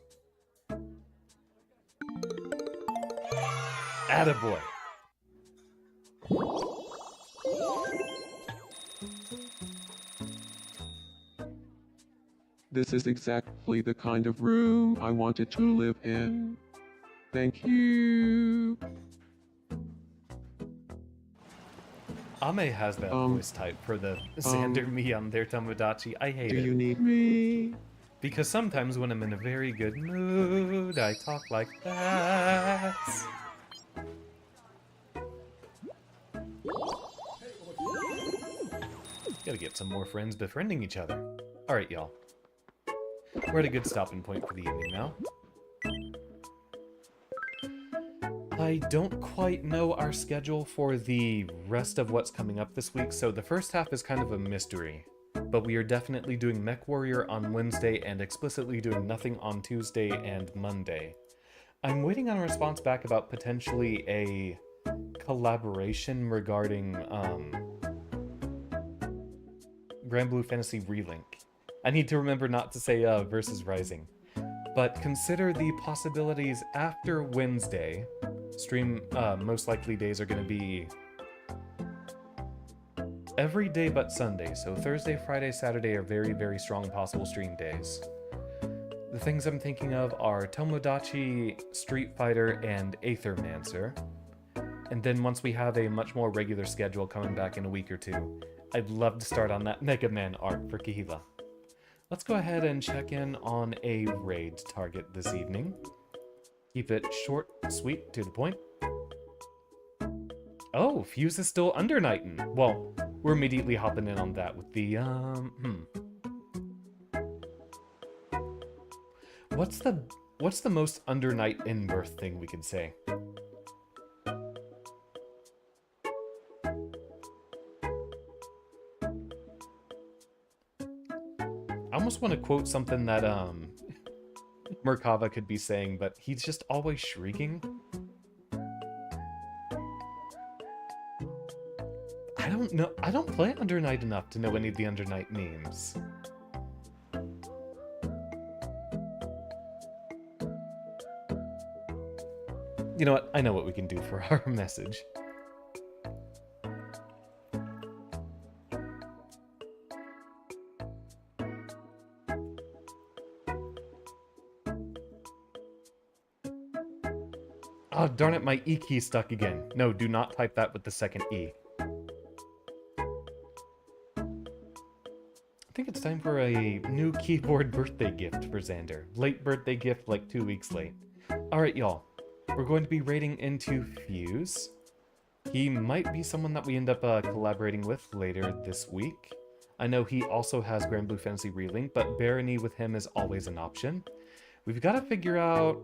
[SPEAKER 1] Attaboy!
[SPEAKER 3] This is exactly the kind of room I wanted to live in. Thank you.
[SPEAKER 1] Ame has that voice type for the Xander me on their Tomodachi. I hate
[SPEAKER 2] Do
[SPEAKER 1] it.
[SPEAKER 2] you need me?
[SPEAKER 1] Because sometimes when I'm in a very good mood, I talk like that. Gotta get some more friends befriending each other. Alright, y'all. We're at a good stopping point for the evening now. I don't quite know our schedule for the rest of what's coming up this week, so the first half is kind of a mystery. But we are definitely doing Mech Warrior on Wednesday and explicitly doing nothing on Tuesday and Monday. I'm waiting on a response back about potentially a collaboration regarding Grand Blue Fantasy Relink. I need to remember not to say Versus Rising. But consider the possibilities after Wednesday. Stream most likely days are going to be every day but Sunday, so Thursday, Friday, Saturday are very, very strong possible stream days. The things I'm thinking of are Tomodachi, Street Fighter, and Aethermancer. And then once we have a much more regular schedule coming back in a week or two, I'd love to start on that Mega Man arc for Kahila. Let's go ahead and check in on a raid target this evening. Keep it short, sweet, to the point. Oh, Fuse is still under Nighton. Well, we're immediately hopping in on that with the, What's the most under night in birth thing we could say? I almost want to quote something that, Merkava could be saying, but he's just always shrieking. I don't know. I don't play Under Night enough to know any of the Under Night memes. You know what? I know what we can do for our message. Oh, darn it, my E key stuck again. No, do not type that with the second E. I think it's time for a new keyboard birthday gift for Xander. Late birthday gift, like 2 weeks late. Alright, y'all. We're going to be raiding into Fuse. He might be someone that we end up collaborating with later this week. I know he also has Grand Blue Fantasy Relink, but Barony with him is always an option. We've got to figure out...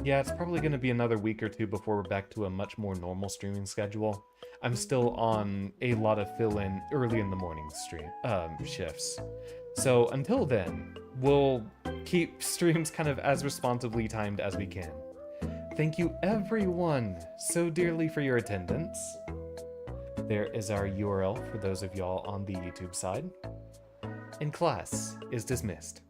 [SPEAKER 1] Yeah, it's probably going to be another week or two before we're back to a much more normal streaming schedule. I'm still on a lot of fill-in early in the morning shifts. So until then, we'll keep streams kind of as responsibly timed as we can. Thank you everyone so dearly for your attendance. There is our URL for those of y'all on the YouTube side. And class is dismissed.